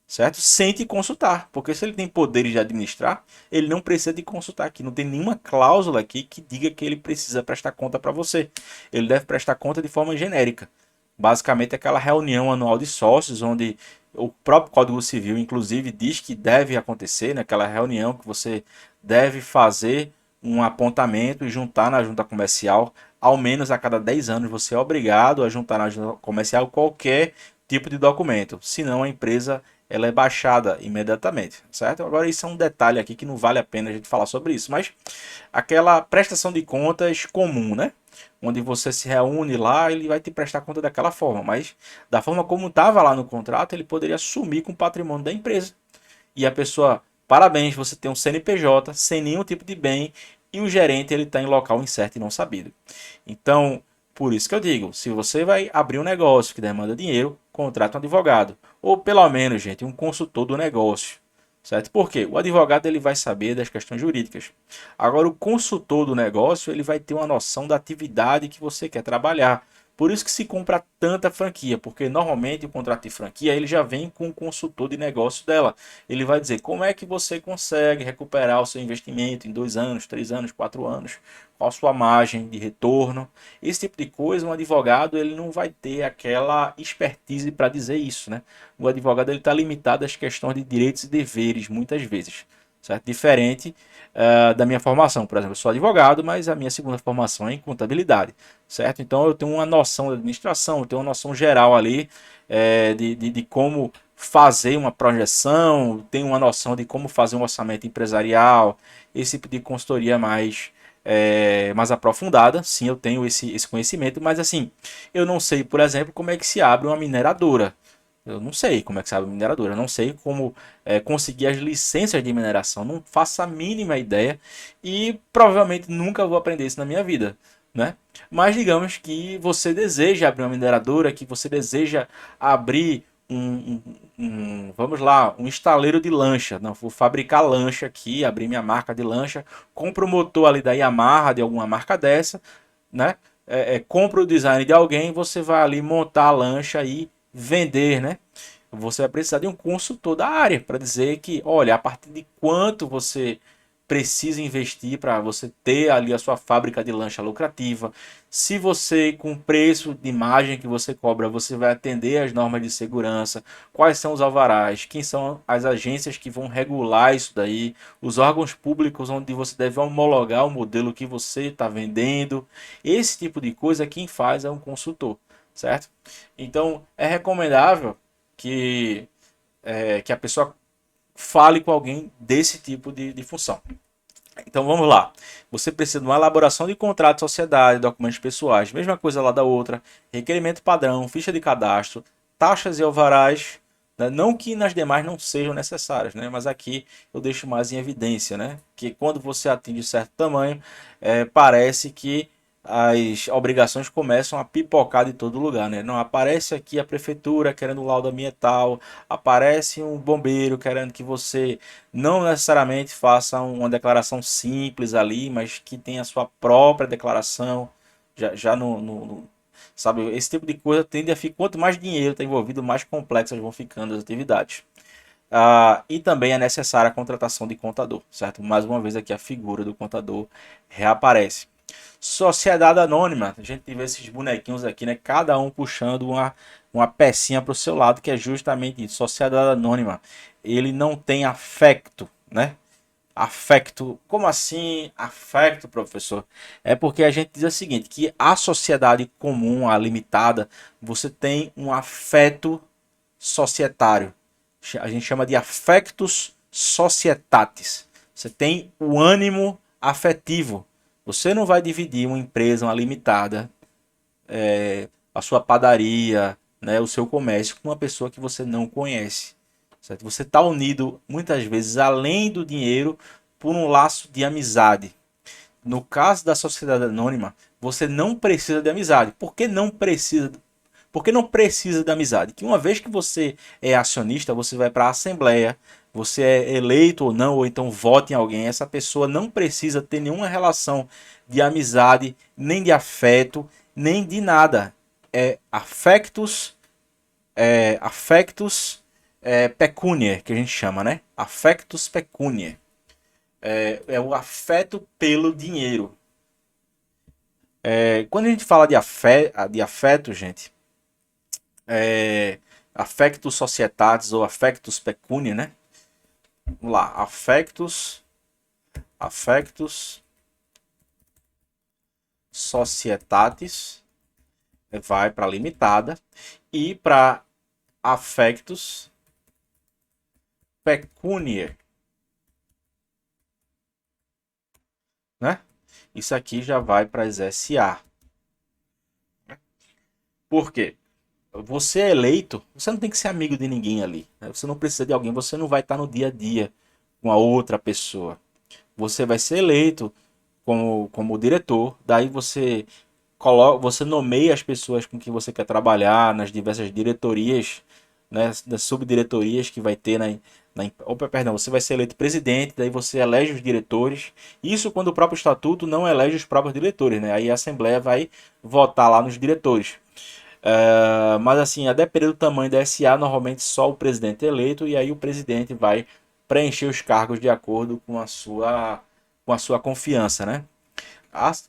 certo? Sem te consultar, porque se ele tem poderes de administrar, ele não precisa de consultar aqui. Não tem nenhuma cláusula aqui que diga que ele precisa prestar conta para você. Ele deve prestar conta de forma genérica. Basicamente, aquela reunião anual de sócios, onde o próprio Código Civil, inclusive, diz que deve acontecer, naquela reunião que você deve fazer um apontamento e juntar na junta comercial, ao menos a cada 10 anos você é obrigado a juntar na junta comercial qualquer tipo de documento, senão a empresa ela é baixada imediatamente, certo? Agora isso é um detalhe aqui que não vale a pena a gente falar sobre isso, mas aquela prestação de contas comum, né? Onde você se reúne lá, ele vai te prestar conta daquela forma, mas da forma como estava lá no contrato, ele poderia sumir com o patrimônio da empresa. E a pessoa, parabéns, você tem um CNPJ sem nenhum tipo de bem e o gerente ele está em local incerto e não sabido. Então, por isso que eu digo, se você vai abrir um negócio que demanda dinheiro, contrate um advogado. Ou pelo menos, gente, um consultor do negócio. Certo? Porque o advogado ele vai saber das questões jurídicas. Agora, o consultor do negócio ele vai ter uma noção da atividade que você quer trabalhar. Por isso que se compra tanta franquia, porque normalmente o contrato de franquia ele já vem com o consultor de negócio dela. Ele vai dizer como é que você consegue recuperar o seu investimento em 2 anos, 3 anos, 4 anos, qual a sua margem de retorno. Esse tipo de coisa, um advogado ele não vai ter aquela expertise para dizer isso, né? O advogado ele está limitado às questões de direitos e deveres, muitas vezes, certo? Diferente da minha formação. Por exemplo, eu sou advogado, mas a minha segunda formação é em contabilidade, certo? Então eu tenho uma noção de administração, eu tenho uma noção geral ali de como fazer uma projeção, tenho uma noção de como fazer um orçamento empresarial, esse tipo de consultoria mais aprofundada. Sim, eu tenho esse conhecimento, mas assim, eu não sei, por exemplo, como é que se abre uma mineradora. Eu não sei como é que se abre uma mineradora, eu não sei como conseguir as licenças de mineração, não faço a mínima ideia e provavelmente nunca vou aprender isso na minha vida, né? Mas digamos que você deseja abrir uma mineradora, que você deseja abrir vamos lá, um estaleiro de lancha. Não, vou fabricar lancha aqui, abrir minha marca de lancha, compro o motor ali da Yamaha, de alguma marca dessa, né? Compra o design de alguém, você vai ali montar a lancha e vender, né? Você vai precisar de um consultor da área para dizer que, olha, a partir de quanto você precisa investir para você ter ali a sua fábrica de lancha lucrativa. Se você, com o preço de imagem que você cobra, você vai atender às normas de segurança, quais são os alvarás, quem são as agências que vão regular isso daí, os órgãos públicos onde você deve homologar o modelo que você está vendendo. Esse tipo de coisa quem faz é um consultor, certo? Então é recomendável que a pessoa fale com alguém desse tipo de função. Então vamos lá. Você precisa de uma elaboração de contrato de sociedade, documentos pessoais, mesma coisa lá da outra, requerimento padrão, ficha de cadastro, taxas e alvarás, né? Não que nas demais não sejam necessárias, né? Mas aqui eu deixo mais em evidência, né? Que quando você atinge certo tamanho, parece que as obrigações começam a pipocar de todo lugar, né? Não aparece aqui a prefeitura querendo laudo ambiental, aparece um bombeiro querendo que você não necessariamente faça uma declaração simples ali, mas que tenha a sua própria declaração, já sabe, esse tipo de coisa tende a ficar, quanto mais dinheiro está envolvido, mais complexas vão ficando as atividades. E também é necessária a contratação de contador, certo? Mais uma vez aqui a figura do contador reaparece. Sociedade anônima, a gente vê esses bonequinhos aqui, né? Cada um puxando uma pecinha para o seu lado, que é justamente isso. Sociedade anônima, ele não tem afecto, né? Afecto, como assim afecto, professor? É porque a gente diz o seguinte, que a sociedade comum, a limitada, você tem um afeto societário. A gente chama de affectus societatis. Você tem o ânimo afetivo. Você não vai dividir uma empresa, uma limitada, a sua padaria, né, o seu comércio com uma pessoa que você não conhece. Certo? Você está unido, muitas vezes, além do dinheiro, por um laço de amizade. No caso da sociedade anônima, você não precisa de amizade. Por que não precisa? Porque não precisa de amizade. Que uma vez que você é acionista, você vai para a assembleia, você é eleito ou não, ou então vote em alguém, essa pessoa não precisa ter nenhuma relação de amizade, nem de afeto, nem de nada. É affectus pecuniae, que a gente chama, né? Affectus pecuniae. É o afeto pelo dinheiro. Quando a gente fala de afeto, gente, affectus societatis ou affectus pecuniae, né? Vamos lá, affectus societatis vai para limitada e para affectus pecuniae, né? Isso aqui já vai para as SA. Por quê? Você é eleito, você não tem que ser amigo de ninguém ali, né? Você não precisa de alguém, você não vai estar no dia a dia com a outra pessoa. Você vai ser eleito como diretor, daí você nomeia as pessoas com quem você quer trabalhar nas diversas diretorias, né, das subdiretorias que vai ter opa, perdão, você vai ser eleito presidente, daí você elege os diretores. Isso quando o próprio estatuto não elege os próprios diretores, né? Aí a Assembleia vai votar lá nos diretores. Mas assim, a depender do tamanho da SA, normalmente só o presidente é eleito e aí o presidente vai preencher os cargos de acordo com a sua confiança, né?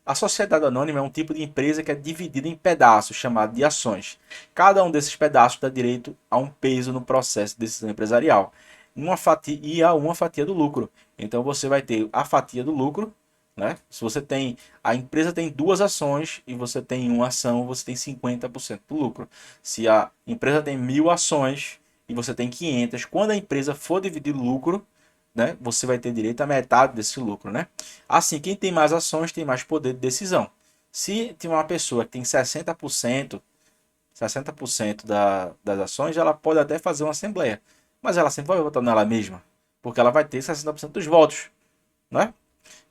A sociedade anônima é um tipo de empresa que é dividida em pedaços, chamado de ações. Cada um desses pedaços dá direito a um peso no processo de decisão empresarial uma fatia, e a uma fatia do lucro. Então você vai ter a fatia do lucro, né? Se você tem, a empresa tem duas ações e você tem uma ação, você tem 50% do lucro. Se a empresa tem 1.000 ações e você tem 500, quando a empresa for dividir o lucro, né, você vai ter direito a metade desse lucro, né? Assim, quem tem mais ações tem mais poder de decisão. Se tem uma pessoa que tem 60% das ações, ela pode até fazer uma assembleia, mas ela sempre vai votar nela mesma, porque ela vai ter 60% dos votos, né?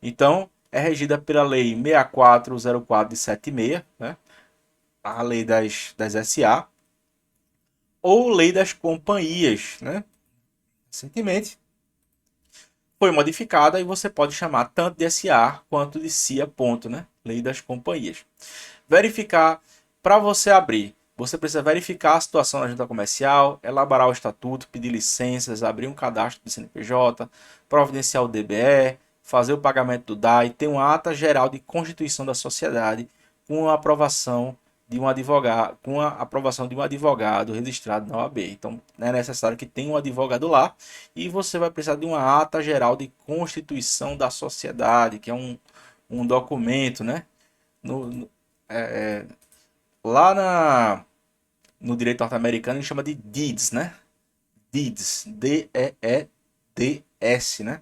Então, é regida pela lei 6404 de 76, né? A lei das SA, ou lei das companhias, né? Recentemente foi modificada e você pode chamar tanto de SA quanto de CIA, ponto, né? Lei das companhias. Verificar, para você abrir, você precisa verificar a situação na junta comercial, elaborar o estatuto, pedir licenças, abrir um cadastro do CNPJ, providenciar o DBE, fazer o pagamento do DAI, ter uma ata geral de constituição da sociedade com a aprovação de um advogado, com a aprovação de um advogado registrado na OAB. Então, é necessário que tenha um advogado lá e você vai precisar de uma ata geral de constituição da sociedade, que é um documento, né? No, é, Lá no direito norte-americano, ele chama de deeds, né? Deeds, D-E-E-D-S, né?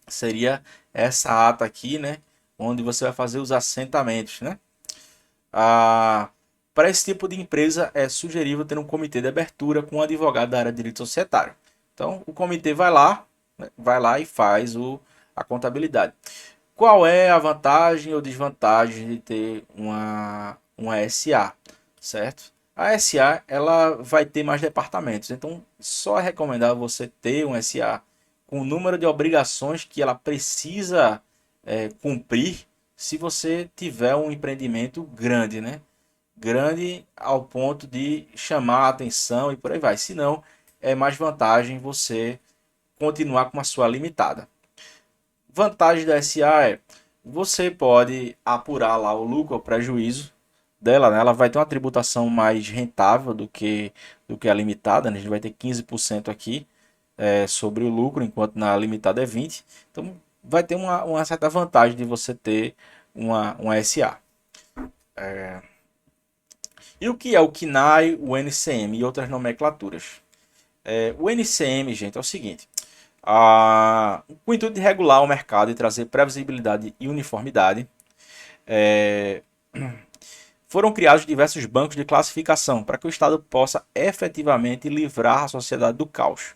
Seria essa ata aqui, né? Onde você vai fazer os assentamentos, né? Para esse tipo de empresa, é sugerível ter um comitê de abertura com um advogado da área de direito societário. Então, o comitê vai lá, né? Vai lá e faz a contabilidade. Qual é a vantagem ou desvantagem de ter uma SA, certo? A SA ela vai ter mais departamentos, então só é recomendável você ter um SA com o número de obrigações que ela precisa cumprir se você tiver um empreendimento grande, né? Grande ao ponto de chamar a atenção e por aí vai. Se não, é mais vantagem você continuar com a sua limitada. Vantagem da SA é você pode apurar lá o lucro ou prejuízo dela, né? Ela vai ter uma tributação mais rentável do que a limitada, né? A gente vai ter 15% aqui sobre o lucro, enquanto na limitada é 20%. Então vai ter uma certa vantagem de você ter uma SA. E o que é o CNAE, o NCM e outras nomenclaturas? O NCM, gente, é o seguinte. Com o intuito de regular o mercado e trazer previsibilidade e uniformidade, foram criados diversos bancos de classificação para que o Estado possa efetivamente livrar a sociedade do caos.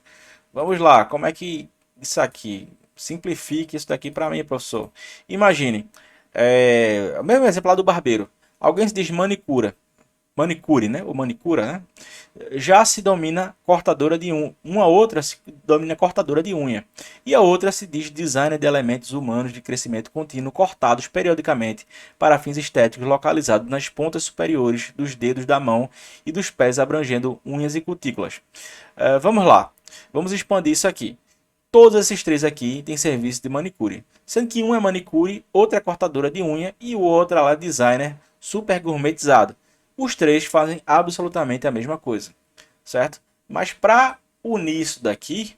Vamos lá, como é que isso aqui? Simplifique isso daqui para mim, professor. Imagine, o mesmo exemplo lá do barbeiro. Alguém se diz manicura. manicure, né? Ou manicura, né? Já se domina cortadora de unha. Uma outra se domina cortadora de unha. E a outra se diz designer de elementos humanos de crescimento contínuo cortados periodicamente para fins estéticos localizados nas pontas superiores dos dedos da mão e dos pés abrangendo unhas e cutículas. Vamos lá. Vamos expandir isso aqui. Todos esses três aqui têm serviço de manicure. Sendo que um é manicure, outra é cortadora de unha e o outro é lá designer super gourmetizado. Os três fazem absolutamente a mesma coisa, certo? Mas para unir isso daqui,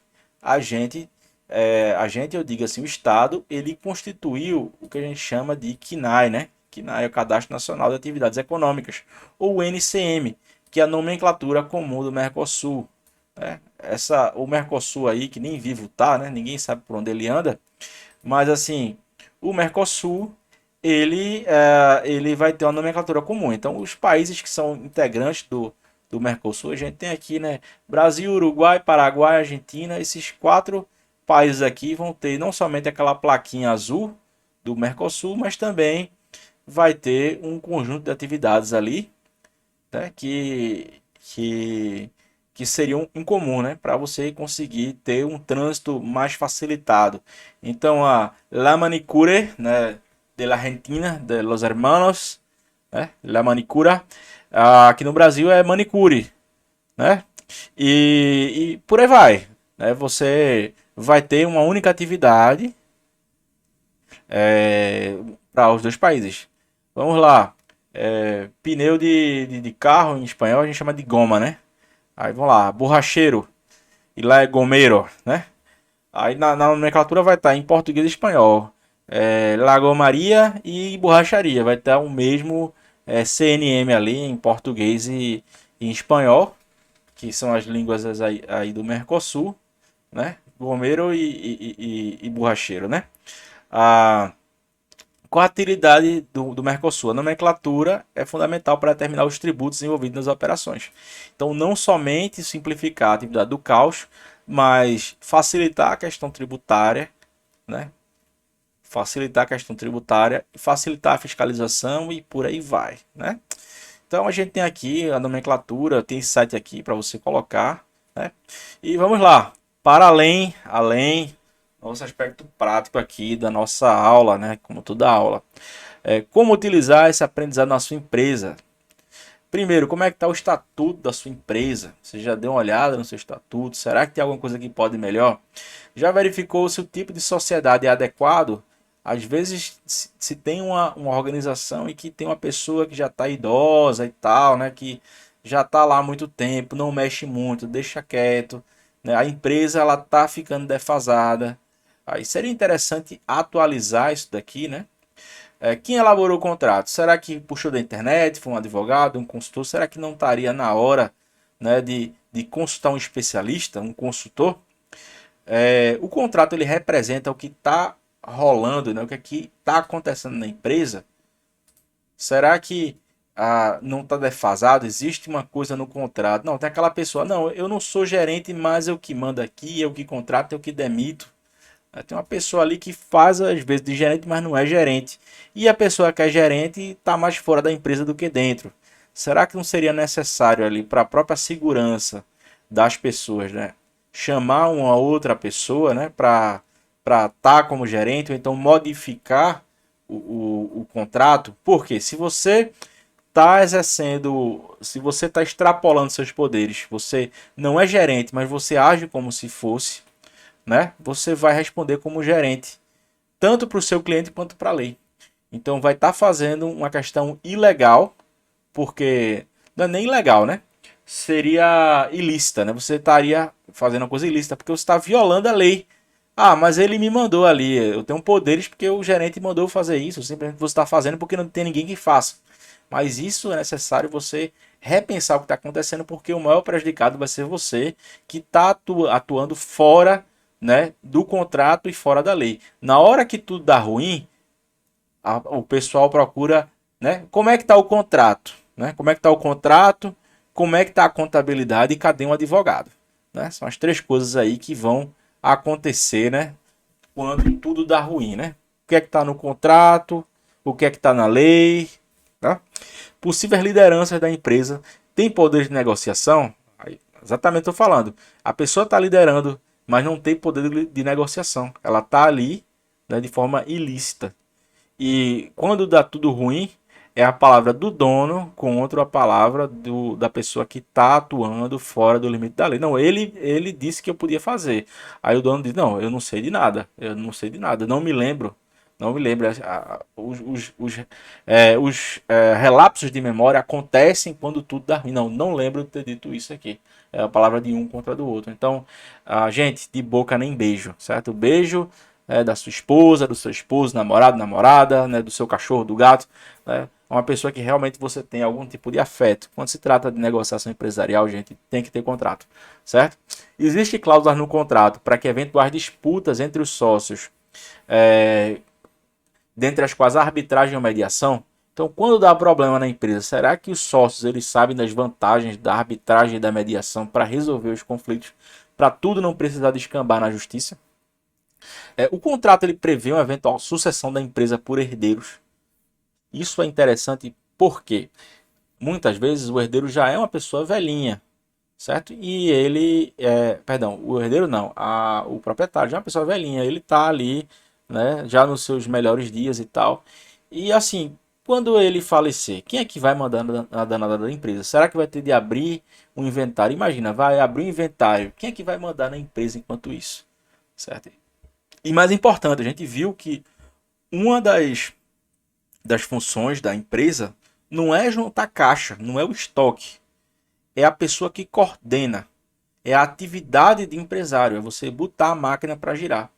eu digo assim, o Estado, ele constituiu o que a gente chama de CNAE, né? CNAE é o Cadastro Nacional de Atividades Econômicas, ou o NCM, que é a nomenclatura comum do Mercosul, né? O Mercosul aí, que nem vivo tá, né? Ninguém sabe por onde ele anda, mas assim, o Mercosul ele vai ter uma nomenclatura comum. Então, os países que são integrantes do Mercosul, a gente tem aqui, né? Brasil, Uruguai, Paraguai, Argentina. Esses quatro países aqui vão ter não somente aquela plaquinha azul do Mercosul, mas também vai ter um conjunto de atividades ali, né? Que seriam em comum, né? Para você conseguir ter um trânsito mais facilitado. Então, a La Manicure, né? De la Argentina, de los hermanos, né? La Manicura. Aqui no Brasil é manicure, né? E por aí vai, né? Você vai ter uma única atividade para os dois países. Vamos lá. Pneu de carro em espanhol a gente chama de goma, né? Aí vamos lá, borracheiro. E lá é gomero, né? Aí na nomenclatura vai estar em português e espanhol. Lagomaria e borracharia. Vai estar o mesmo CNM ali em português e em espanhol, que são as línguas aí do Mercosul, né? Gomero e borracheiro, né? Ah, qual a utilidade do Mercosul? A nomenclatura é fundamental para determinar os tributos envolvidos nas operações. Então, não somente simplificar a atividade do caucho, mas facilitar a questão tributária, né? Facilitar a questão tributária, facilitar a fiscalização e por aí vai, né? Então, a gente tem aqui a nomenclatura, tem site aqui para você colocar, né? E vamos lá, para além nosso aspecto prático aqui da nossa aula, né? Como toda aula. Como utilizar esse aprendizado na sua empresa? Primeiro, como é que está o estatuto da sua empresa? Você já deu uma olhada no seu estatuto? Será que tem alguma coisa que pode melhor? Já verificou se o tipo de sociedade é adequado? Às vezes se tem uma organização e que tem uma pessoa que já está idosa e tal, né? Que já está lá há muito tempo, não mexe muito, deixa quieto, né? A empresa ela está ficando defasada. Aí seria interessante atualizar isso daqui, né? Quem elaborou o contrato? Será que puxou da internet? Foi um advogado, um consultor? Será que não estaria na hora, né, de consultar um especialista, um consultor? O contrato ele representa o que está rolando, né, o que está acontecendo na empresa. Será que não está defasado? Existe uma coisa no contrato? Não, tem aquela pessoa, não, eu não sou gerente, mas eu que mando aqui, eu que contrato, eu que demito. Tem uma pessoa ali que faz às vezes de gerente, mas não é gerente. E a pessoa que é gerente está mais fora da empresa do que dentro. Será que não seria necessário ali para a própria segurança das pessoas, né? Chamar uma outra pessoa, né? Para estar como gerente, ou então modificar o contrato? Porque se você está exercendo, se você está extrapolando seus poderes, você não é gerente, mas você age como se fosse, né? Você vai responder como gerente, tanto para o seu cliente quanto para a lei. Então vai estar fazendo uma questão ilegal, porque não é nem ilegal, né? Seria ilícita, né? Você estaria fazendo uma coisa ilícita porque você está violando a lei. Ah, mas ele me mandou ali, eu tenho poderes porque o gerente mandou fazer isso, simplesmente você está fazendo porque não tem ninguém que faça. Mas isso é necessário você repensar o que está acontecendo, porque o maior prejudicado vai ser você que está atuando fora, né, do contrato e fora da lei. Na hora que tudo dá ruim, o pessoal procura, né, como é que está o contrato, né? Como é que está o contrato, como é que está a contabilidade e cadê um advogado, né? São as três coisas aí que vão acontecer, né, quando tudo dá ruim, né? O que é que está no contrato, o que é que está na lei, Tá? Possíveis lideranças da empresa têm poder de negociação? Aí, exatamente estou falando. A pessoa está liderando, mas não tem poder de negociação. Ela está ali, né, de forma ilícita. E quando dá tudo ruim, é a palavra do dono contra a palavra da pessoa que está atuando fora do limite da lei. Não, ele disse que eu podia fazer. Aí o dono diz: Não, eu não sei de nada. Eu não sei de nada. Não me lembro. Não me lembro. Relapsos de memória acontecem quando tudo dá ruim. Não, não lembro de ter dito isso aqui. É a palavra de um contra do outro. Então, a gente, de boca nem beijo, certo? Beijo da sua esposa, do seu esposo, namorado, namorada, né, do seu cachorro, do gato, né, uma pessoa que realmente você tem algum tipo de afeto. Quando se trata de negociação empresarial, gente, tem que ter contrato, certo? Existem cláusulas no contrato para que eventuais disputas entre os sócios, dentre as quais a arbitragem ou mediação. Então, quando dá problema na empresa, será que os sócios eles sabem das vantagens da arbitragem e da mediação para resolver os conflitos, para tudo não precisar descambar na justiça? O contrato ele prevê uma eventual sucessão da empresa por herdeiros. Isso é interessante porque muitas vezes o herdeiro já é uma pessoa velhinha, certo? E ele, perdão, o herdeiro não, o proprietário já é uma pessoa velhinha, ele está ali, né, já nos seus melhores dias e tal. E assim, quando ele falecer, quem é que vai mandar na danada da empresa? Será que vai ter de abrir um inventário? Imagina, vai abrir um inventário. Quem é que vai mandar na empresa enquanto isso? Certo? E mais importante, a gente viu que uma das funções da empresa não é juntar caixa, não é o estoque. É a pessoa que coordena. É a atividade de empresário, é você botar a máquina para girar.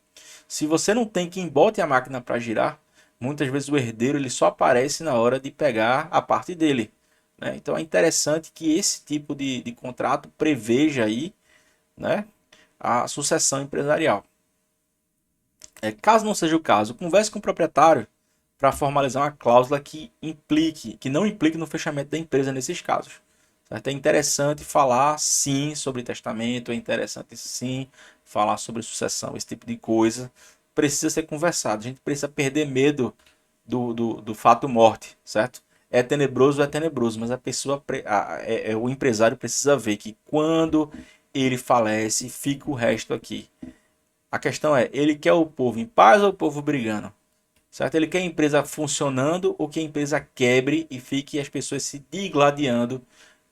Se você não tem quem bote a máquina para girar, muitas vezes o herdeiro ele só aparece na hora de pegar a parte dele. Né? Então é interessante que esse tipo de contrato preveja aí, né, a sucessão empresarial. Caso não seja o caso, converse com o proprietário para formalizar uma cláusula que não implique no fechamento da empresa nesses casos. Certo? É interessante falar sim sobre testamento, é interessante sim falar sobre sucessão, esse tipo de coisa. Precisa ser conversado. A gente precisa perder medo do fato morte, certo? É tenebroso, mas a pessoa, o empresário precisa ver que quando ele falece, fica o resto aqui. A questão é, ele quer o povo em paz ou o povo brigando? Certo? Ele quer a empresa funcionando ou que a empresa quebre e fique as pessoas se digladiando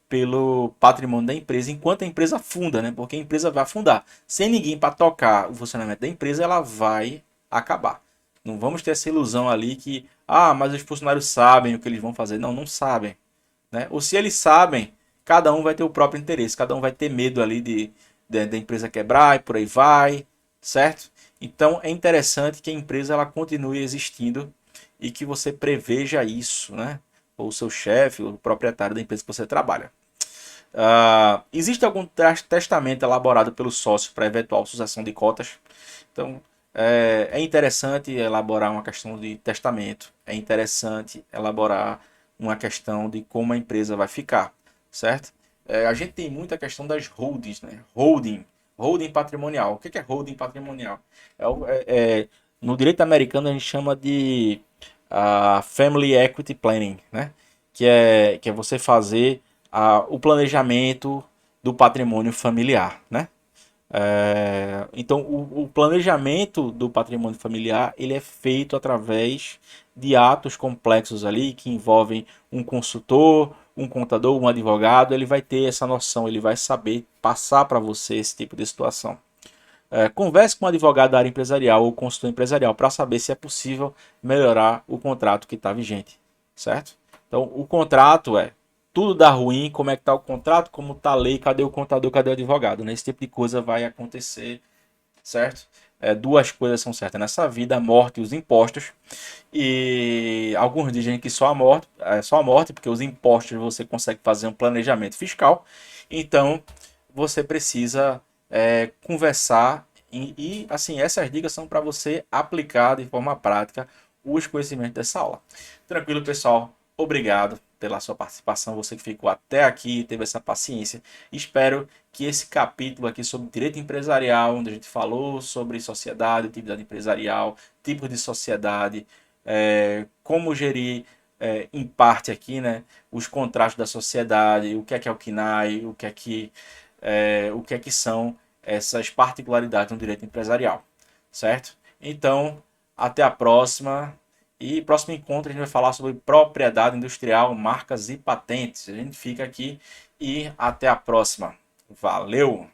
pelo patrimônio da empresa enquanto a empresa funda, né? Porque a empresa vai afundar. Sem ninguém para tocar o funcionamento da empresa, ela vai acabar. Não vamos ter essa ilusão ali que, mas os funcionários sabem o que eles vão fazer. Não, não sabem. Né? Ou se eles sabem, cada um vai ter o próprio interesse, cada um vai ter medo ali da empresa quebrar e por aí vai, certo? Então é interessante que a empresa ela continue existindo e que você preveja isso, né? Ou o seu chefe, o proprietário da empresa que você trabalha. Existe algum testamento elaborado pelo sócio para eventual sucessão de cotas? Então é interessante elaborar uma questão de testamento, é interessante elaborar uma questão de como a empresa vai ficar, certo? A gente tem muita questão das holdings, né? Holding patrimonial. O que é holding patrimonial? No direito americano a gente chama de Family Equity Planning, né? Que é você fazer o planejamento do patrimônio familiar, né? Então, o planejamento do patrimônio familiar ele é feito através de atos complexos ali que envolvem um consultor, um contador, um advogado. Ele vai ter essa noção, ele vai saber passar para você esse tipo de situação. Converse com um advogado da área empresarial ou consultor empresarial para saber se é possível melhorar o contrato que está vigente, certo? Então, o contrato tudo dá ruim, como é que está o contrato, como está a lei, cadê o contador, cadê o advogado, né? Esse tipo de coisa vai acontecer, certo? Duas coisas são certas nessa vida, a morte e os impostos. E alguns dizem que só a morte, porque os impostos você consegue fazer um planejamento fiscal. Então, você precisa conversar assim, essas dicas são para você aplicar de forma prática os conhecimentos dessa aula. Tranquilo, pessoal? Obrigado pela sua participação, você que ficou até aqui e teve essa paciência. Espero que esse capítulo aqui sobre direito empresarial, onde a gente falou sobre sociedade, atividade empresarial, tipos de sociedade, como gerir em parte aqui, né, os contrastes da sociedade, o que é o KNAI, o que é que são essas particularidades no direito empresarial, certo? Então, até a próxima. E próximo encontro a gente vai falar sobre propriedade industrial, marcas e patentes. A gente fica aqui e até a próxima. Valeu!